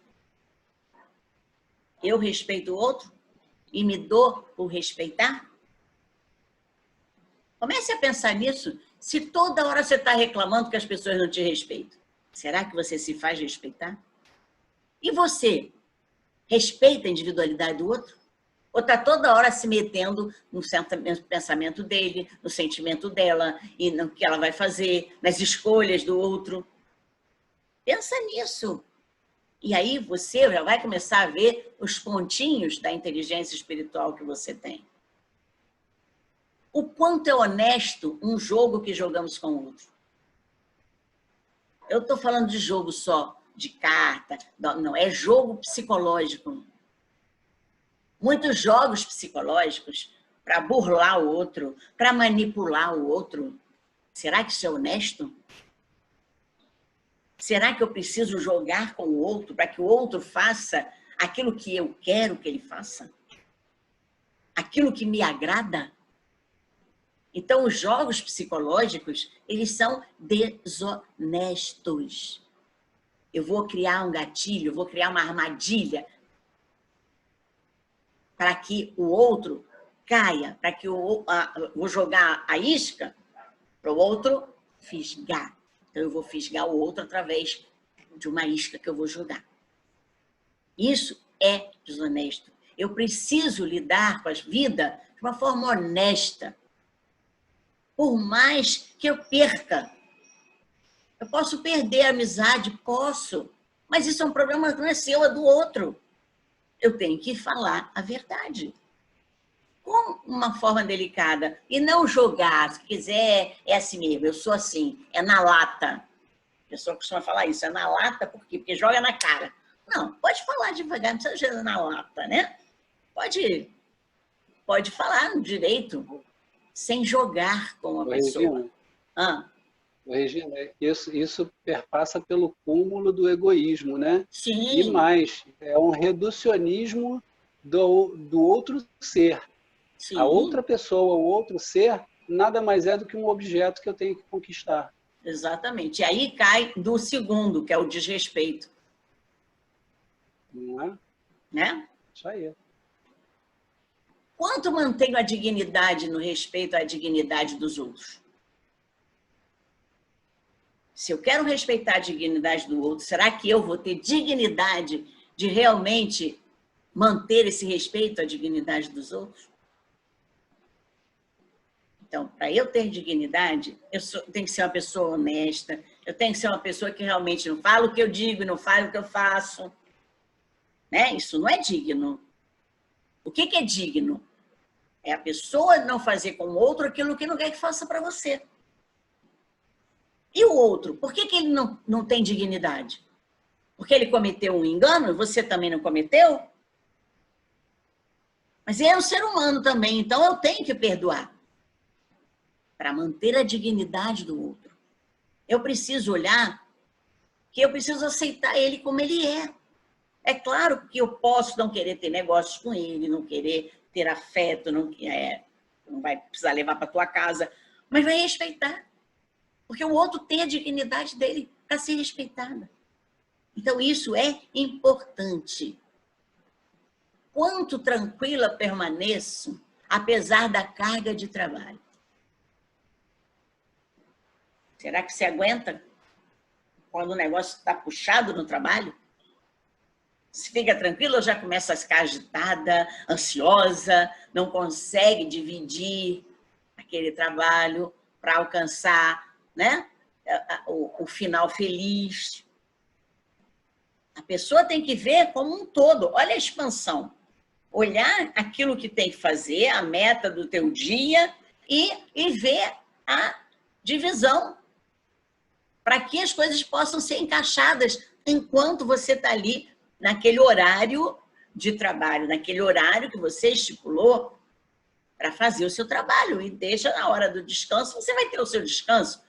Eu respeito o outro e me dou por respeitar? Comece a pensar nisso. Se toda hora você está reclamando que as pessoas não te respeitam, será que você se faz respeitar? E você respeita a individualidade do outro? Ou está toda hora se metendo no pensamento dele, no sentimento dela, e no que ela vai fazer, nas escolhas do outro? Pensa nisso. E aí você já vai começar a ver os pontinhos da inteligência espiritual que você tem. O quanto é honesto um jogo que jogamos com o outro. Eu estou falando de jogo só, de carta, não, é jogo psicológico. Muitos jogos psicológicos para burlar o outro, para manipular o outro. Será que isso é honesto? Será que eu preciso jogar com o outro para que o outro faça aquilo que eu quero que ele faça? Aquilo que me agrada? Então, os jogos psicológicos, eles são desonestos. Eu vou criar um gatilho, eu vou criar uma armadilha para que o outro caia, para que vou jogar a isca para o outro fisgar. Então, eu vou fisgar o outro através de uma isca que eu vou jogar. Isso é desonesto. Eu preciso lidar com a vida de uma forma honesta. Por mais que eu perca. Eu posso perder a amizade? Posso. Mas isso é um problema que não é seu, é do outro. Eu tenho que falar a verdade. Com uma forma delicada. E não jogar. Se quiser, é assim mesmo. Eu sou assim. É na lata. A pessoa costuma falar isso. É na lata, por quê? Porque joga na cara. Não, pode falar devagar. Não precisa jogar na lata, né? Pode falar no direito. Sem jogar com a pessoa. Regina, isso perpassa pelo cúmulo do egoísmo, né? Sim. E mais, é um reducionismo do outro ser. Sim. A outra pessoa, o outro ser, nada mais é do que um objeto que eu tenho que conquistar. Exatamente. E aí cai do segundo, que é o desrespeito. Não é? Né? Isso aí. Quanto mantenho a dignidade no respeito à dignidade dos outros? Se eu quero respeitar a dignidade do outro, será que eu vou ter dignidade de realmente manter esse respeito à dignidade dos outros? Então, para eu ter dignidade, tenho que ser uma pessoa honesta, eu tenho que ser uma pessoa que realmente não fala o que eu digo, não fala o que eu faço. Né? Isso não é digno. O que é digno? É a pessoa não fazer com o outro aquilo que não quer que faça para você. E o outro? Por que ele não tem dignidade? Porque ele cometeu um engano e você também não cometeu? Mas ele é um ser humano também, então eu tenho que perdoar. Para manter a dignidade do outro. Eu preciso olhar que eu preciso aceitar ele como ele é. É claro que eu posso não querer ter negócios com ele, não querer ter afeto, não vai precisar levar para tua casa, mas vai respeitar. Porque o outro tem a dignidade dele para ser respeitada. Então, isso é importante. Quanto tranquila permaneço, apesar da carga de trabalho? Será que você aguenta quando o negócio está puxado no trabalho? Se fica tranquila ou já começa a ficar agitada, ansiosa, não consegue dividir aquele trabalho para alcançar, né, o final feliz? A pessoa tem que ver como um todo. Olha a expansão. Olhar aquilo que tem que fazer, a meta do teu dia e ver a divisão para que as coisas possam ser encaixadas enquanto você está ali naquele horário de trabalho, naquele horário que você estipulou para fazer o seu trabalho. E deixa na hora do descanso, você vai ter o seu descanso.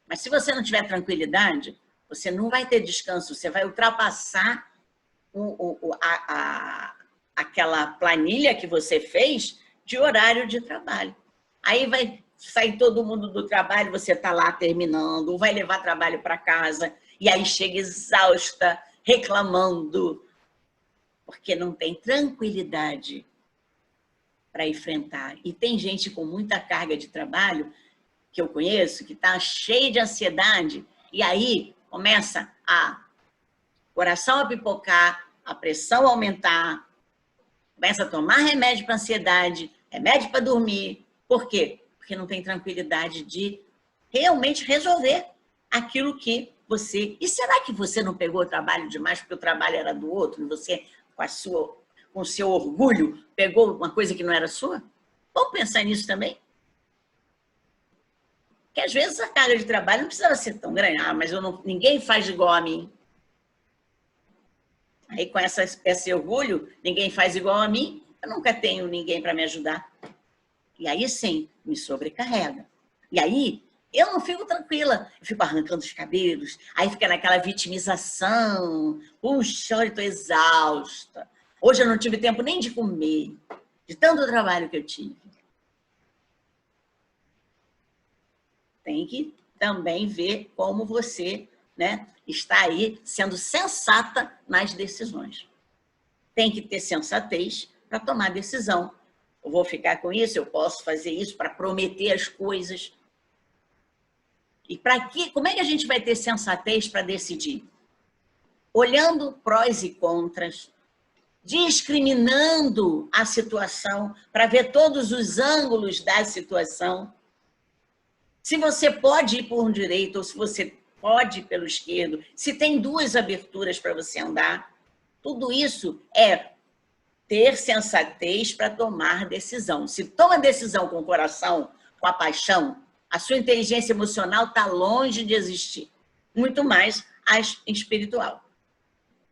Mas se você não tiver tranquilidade, você não vai ter descanso, você vai ultrapassar aquela planilha que você fez de horário de trabalho. Aí vai sair todo mundo do trabalho, você está lá terminando, ou vai levar trabalho para casa, e aí chega exausta, reclamando, porque não tem tranquilidade para enfrentar. E tem gente com muita carga de trabalho, que eu conheço, que está cheia de ansiedade, e aí começa o coração a pipocar, a pressão a aumentar, começa a tomar remédio para ansiedade, remédio para dormir. Por quê? Porque não tem tranquilidade de realmente resolver aquilo que você... E será que você não pegou o trabalho demais porque o trabalho era do outro e você, com o seu orgulho, pegou uma coisa que não era sua? Vamos pensar nisso também? Porque às vezes a carga de trabalho não precisava ser tão grande. Ah, mas ninguém faz igual a mim. Aí com esse orgulho, ninguém faz igual a mim, eu nunca tenho ninguém para me ajudar. E aí sim, me sobrecarrega. E aí eu não fico tranquila, eu fico arrancando os cabelos, aí fica naquela vitimização. Puxa, eu estou exausta. Hoje eu não tive tempo nem de comer, de tanto trabalho que eu tive. Tem que também ver como você, né, está aí sendo sensata nas decisões. Tem que ter sensatez para tomar decisão. Eu vou ficar com isso, eu posso fazer isso para prometer as coisas. E para quê? Como é que a gente vai ter sensatez para decidir? Olhando prós e contras, discriminando a situação para ver todos os ângulos da situação. Se você pode ir por um direito ou se você pode ir pelo esquerdo, se tem duas aberturas para você andar, tudo isso é ter sensatez para tomar decisão. Se toma decisão com o coração, com a paixão, a sua inteligência emocional está longe de existir. Muito mais a espiritual.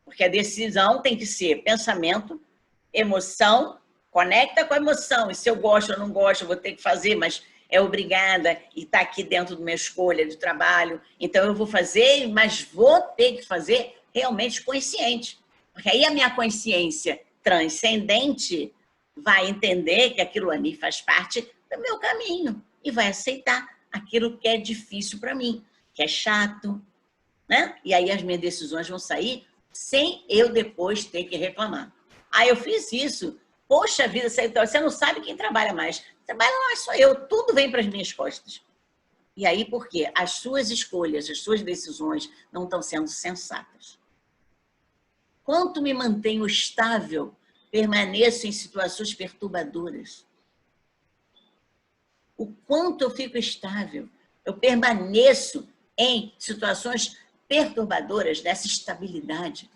Porque a decisão tem que ser pensamento, emoção, conecta com a emoção. E se eu gosto ou não gosto, eu vou ter que fazer, mas é obrigada e está aqui dentro de uma escolha de trabalho. Então eu vou fazer, mas vou ter que fazer realmente consciente. Porque aí a minha consciência transcendente vai entender que aquilo ali faz parte do meu caminho e vai aceitar aquilo que é difícil para mim, que é chato, né? E aí as minhas decisões vão sair sem eu depois ter que reclamar. Ah, eu fiz isso. Poxa vida, você não sabe quem trabalha mais. Trabalha mais só eu, tudo vem para as minhas costas. E aí por quê? As suas escolhas, as suas decisões não estão sendo sensatas. Quanto me mantenho estável, permaneço em situações perturbadoras. O quanto eu fico estável, eu permaneço em situações perturbadoras dessa estabilidade.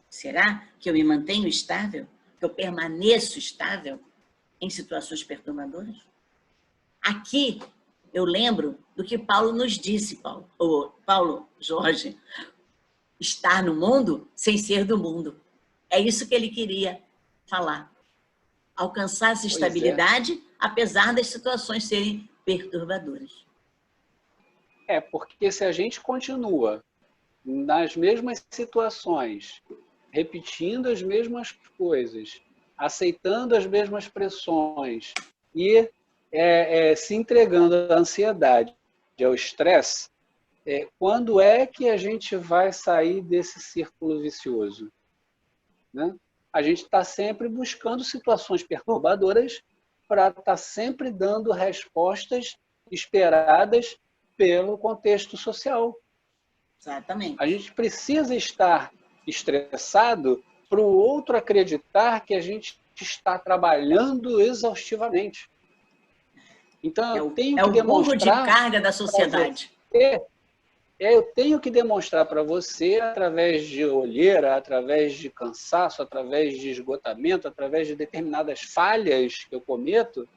Será que eu me mantenho estável? Que eu permaneço estável em situações perturbadoras? Aqui, eu lembro do que Paulo nos disse, Paulo Jorge, estar no mundo sem ser do mundo. É isso que ele queria falar. Alcançar essa estabilidade, apesar das situações serem perturbadoras. Porque se a gente continua nas mesmas situações, repetindo as mesmas coisas, aceitando as mesmas pressões e se entregando à ansiedade, ao estresse, quando é que a gente vai sair desse círculo vicioso? Né? A gente está sempre buscando situações perturbadoras para estar sempre dando respostas esperadas pelo contexto social. Exatamente. A gente precisa estar estressado para o outro acreditar que a gente está trabalhando exaustivamente. Então, eu tenho que burro de demonstrar carga da sociedade. Eu tenho que demonstrar para você, através de olheira, através de cansaço, através de esgotamento, através de determinadas falhas que eu cometo,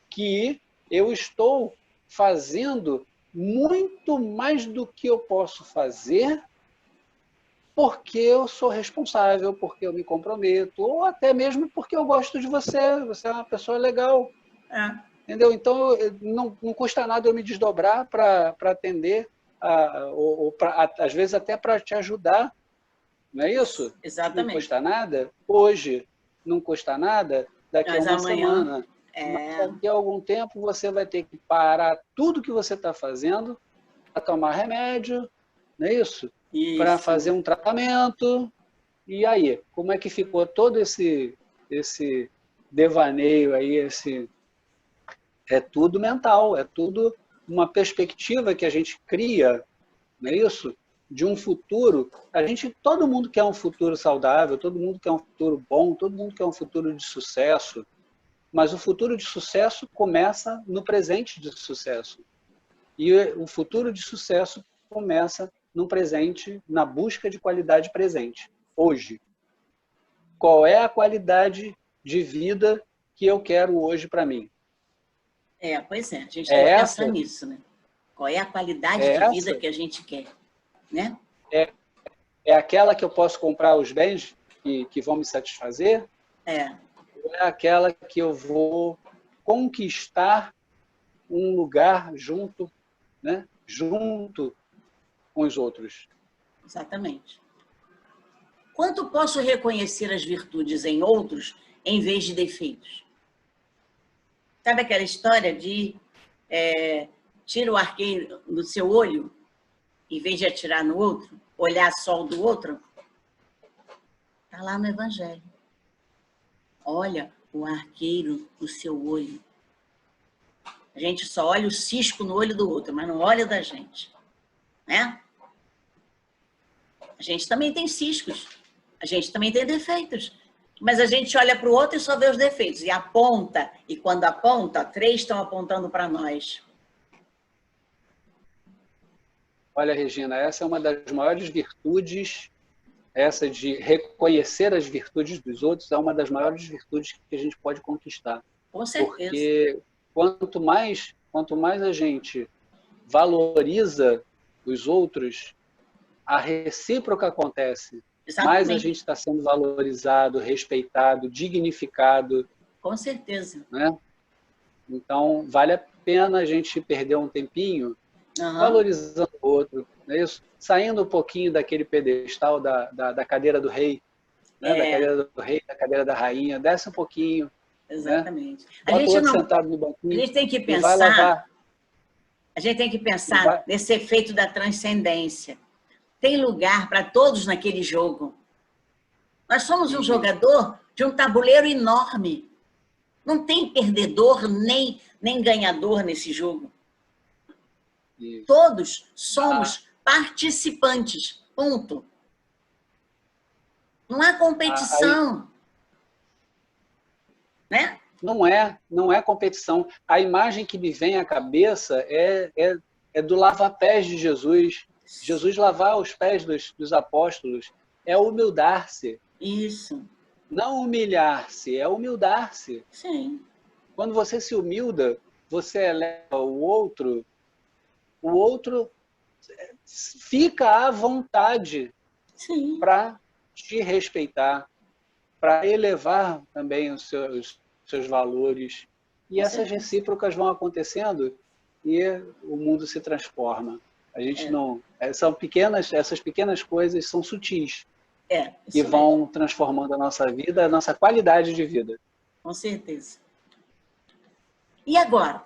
que eu estou fazendo muito mais do que eu posso fazer porque eu sou responsável, porque eu me comprometo, ou até mesmo porque eu gosto de você, você é uma pessoa legal. Entendeu? Então, não custa nada eu me desdobrar para atender, ou às vezes até para te ajudar. Não é isso? Exatamente. Não custa nada hoje, não custa nada daqui a uma semana. Mas daqui a algum tempo você vai ter que parar tudo que você está fazendo para tomar remédio, não é isso? Para fazer um tratamento. E aí, como é que ficou todo esse devaneio aí, é tudo mental, é tudo uma perspectiva que a gente cria, não é isso? De um futuro. Todo mundo quer um futuro saudável, todo mundo quer um futuro bom, todo mundo quer um futuro de sucesso. Mas o futuro de sucesso começa no presente de sucesso. E o futuro de sucesso começa no presente, na busca de qualidade presente, hoje. Qual é a qualidade de vida que eu quero hoje para mim? Pois é, a gente tem que pensar nisso, né? Qual é a qualidade de vida que a gente quer, né? É aquela que eu posso comprar os bens que vão me satisfazer? Ou é aquela que eu vou conquistar um lugar junto, né? Junto com os outros? Exatamente. Quanto posso reconhecer as virtudes em outros em vez de defeitos? Sabe aquela história de tira o arqueiro do seu olho, em vez de atirar no outro, olhar só o do outro? Está lá no Evangelho. Olha o arqueiro do seu olho. A gente só olha o cisco no olho do outro, mas não olha o da gente. Né? A gente também tem ciscos. A gente também tem defeitos. Mas a gente olha para o outro e só vê os defeitos. E aponta. E quando aponta, 3 estão apontando para nós. Olha, Regina, essa é uma das maiores virtudes, essa de reconhecer as virtudes dos outros é uma das maiores virtudes que a gente pode conquistar. Com certeza. Porque quanto mais a gente valoriza os outros, a recíproca acontece. Exatamente. Mais a gente está sendo valorizado, respeitado, dignificado. Com certeza. Né? Então, vale a pena a gente perder um tempinho valorizando o outro, não é isso? Saindo um pouquinho daquele pedestal da cadeira do rei, né? Da cadeira do rei, da cadeira da rainha, desce um pouquinho. Exatamente. Né? Bota o outro sentado no banquinho. A gente tem que vai lavar. A gente tem que pensar nesse efeito da transcendência. Tem lugar para todos naquele jogo. Nós somos um jogador de um tabuleiro enorme. Não tem perdedor nem ganhador nesse jogo. Isso. Todos somos participantes. Ponto. Não há competição. Né? Não é competição. A imagem que me vem à cabeça é do lava-pés de Jesus. Jesus lavar os pés dos apóstolos é humildar-se. Isso. Não humilhar-se, é humildar-se. Sim. Quando você se humilda, você eleva o outro fica à vontade para te respeitar, para elevar também os seus valores. E essas recíprocas vão acontecendo e o mundo se transforma. A gente não... Essas pequenas coisas são sutis. E vão transformando a nossa vida, a nossa qualidade de vida. Com certeza. E agora?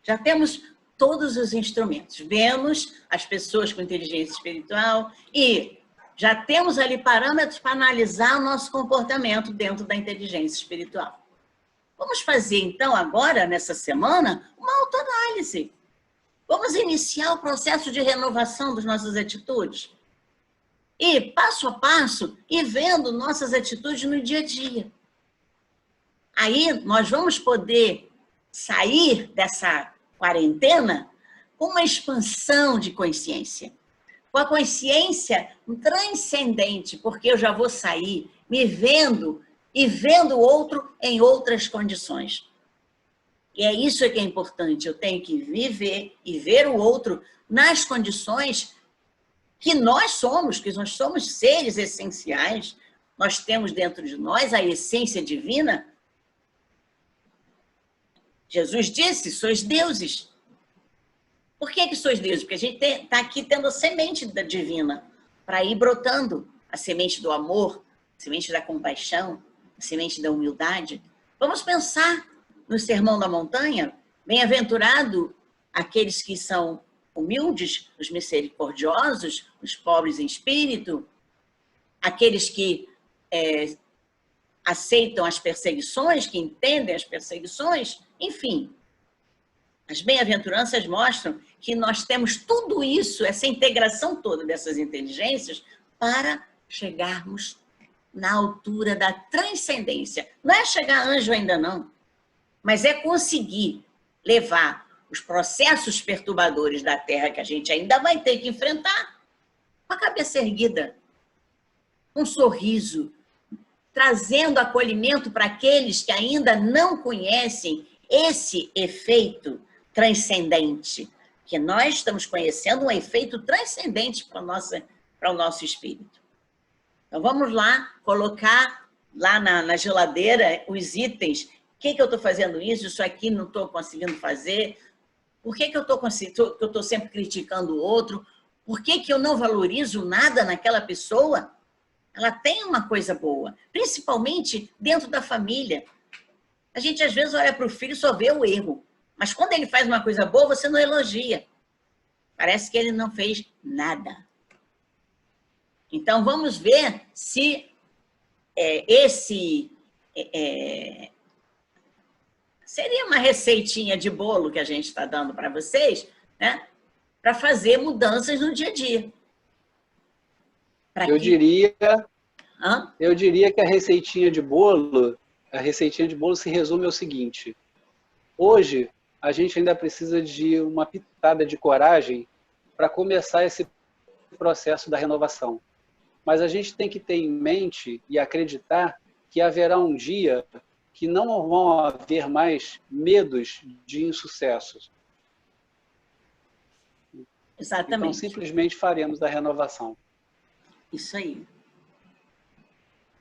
Já temos todos os instrumentos. Vemos as pessoas com inteligência espiritual e já temos ali parâmetros para analisar o nosso comportamento dentro da inteligência espiritual. Vamos fazer, então, agora, nessa semana, uma autoanálise. Vamos iniciar o processo de renovação das nossas atitudes. E, passo a passo, ir vendo nossas atitudes no dia a dia. Aí, nós vamos poder sair dessa quarentena com uma expansão de consciência. Com a consciência transcendente, porque eu já vou sair me vendo e vendo o outro em outras condições. E é isso que é importante, eu tenho que viver e ver o outro nas condições que nós somos seres essenciais, nós temos dentro de nós a essência divina. Jesus disse, sois deuses. Por que sois deuses? Porque a gente está aqui tendo a semente da divina para ir brotando, a semente do amor, a semente da compaixão, a semente da humildade. Vamos pensar no Sermão da Montanha, bem-aventurado aqueles que são humildes, os misericordiosos, os pobres em espírito, aqueles que aceitam as perseguições, que entendem as perseguições, enfim. As bem-aventuranças mostram que nós temos tudo isso, essa integração toda dessas inteligências, para chegarmos na altura da transcendência. Não é chegar anjo ainda não, mas é conseguir levar os processos perturbadores da Terra que a gente ainda vai ter que enfrentar com a cabeça erguida, um sorriso, trazendo acolhimento para aqueles que ainda não conhecem esse efeito transcendente, que nós estamos conhecendo um efeito transcendente para o nosso espírito. Então, vamos lá colocar lá na geladeira os itens. Por que eu estou fazendo isso? Isso aqui não estou conseguindo fazer. Por que eu estou sempre criticando o outro? Por que eu não valorizo nada naquela pessoa? Ela tem uma coisa boa, principalmente dentro da família. A gente, às vezes, olha para o filho e só vê o erro. Mas quando ele faz uma coisa boa, você não elogia. Parece que ele não fez nada. Então, vamos ver se seria uma receitinha de bolo que a gente está dando para vocês, né? Para fazer mudanças no dia a dia. Eu diria que a receitinha de bolo se resume ao seguinte: hoje a gente ainda precisa de uma pitada de coragem para começar esse processo da renovação. Mas a gente tem que ter em mente e acreditar que haverá um dia que não vão haver mais medos de insucessos. Exatamente. Então, simplesmente faremos a renovação. Isso aí.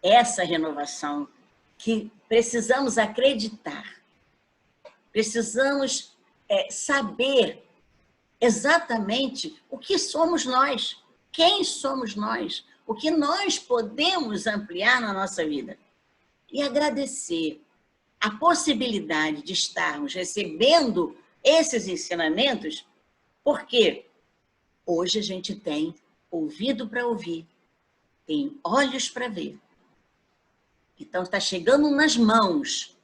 Essa renovação que precisamos acreditar. Precisamos saber exatamente o que somos nós, quem somos nós, o que nós podemos ampliar na nossa vida. E agradecer a possibilidade de estarmos recebendo esses ensinamentos, porque hoje a gente tem ouvido para ouvir, tem olhos para ver. Então, está chegando nas mãos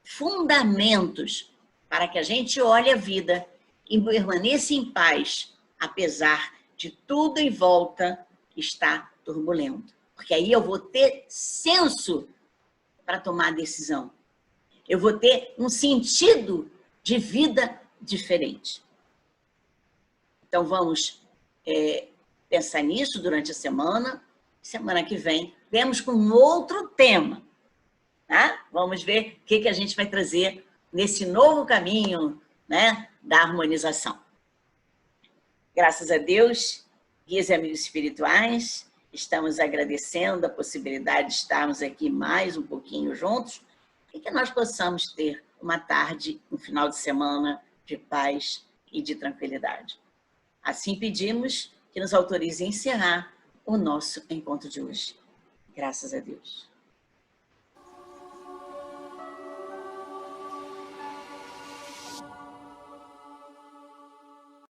fundamentos para que a gente olhe a vida e permaneça em paz, apesar de tudo em volta estar turbulento. Porque aí eu vou ter senso para tomar decisão. Eu vou ter um sentido de vida diferente. Então, vamos pensar nisso durante a semana. Semana que vem, vemos com um outro tema. Tá? Vamos ver o que a gente vai trazer nesse novo caminho, né, da harmonização. Graças a Deus, guias e amigos espirituais, estamos agradecendo a possibilidade de estarmos aqui mais um pouquinho juntos e que nós possamos ter uma tarde, um final de semana de paz e de tranquilidade. Assim pedimos que nos autorize a encerrar o nosso encontro de hoje. Graças a Deus.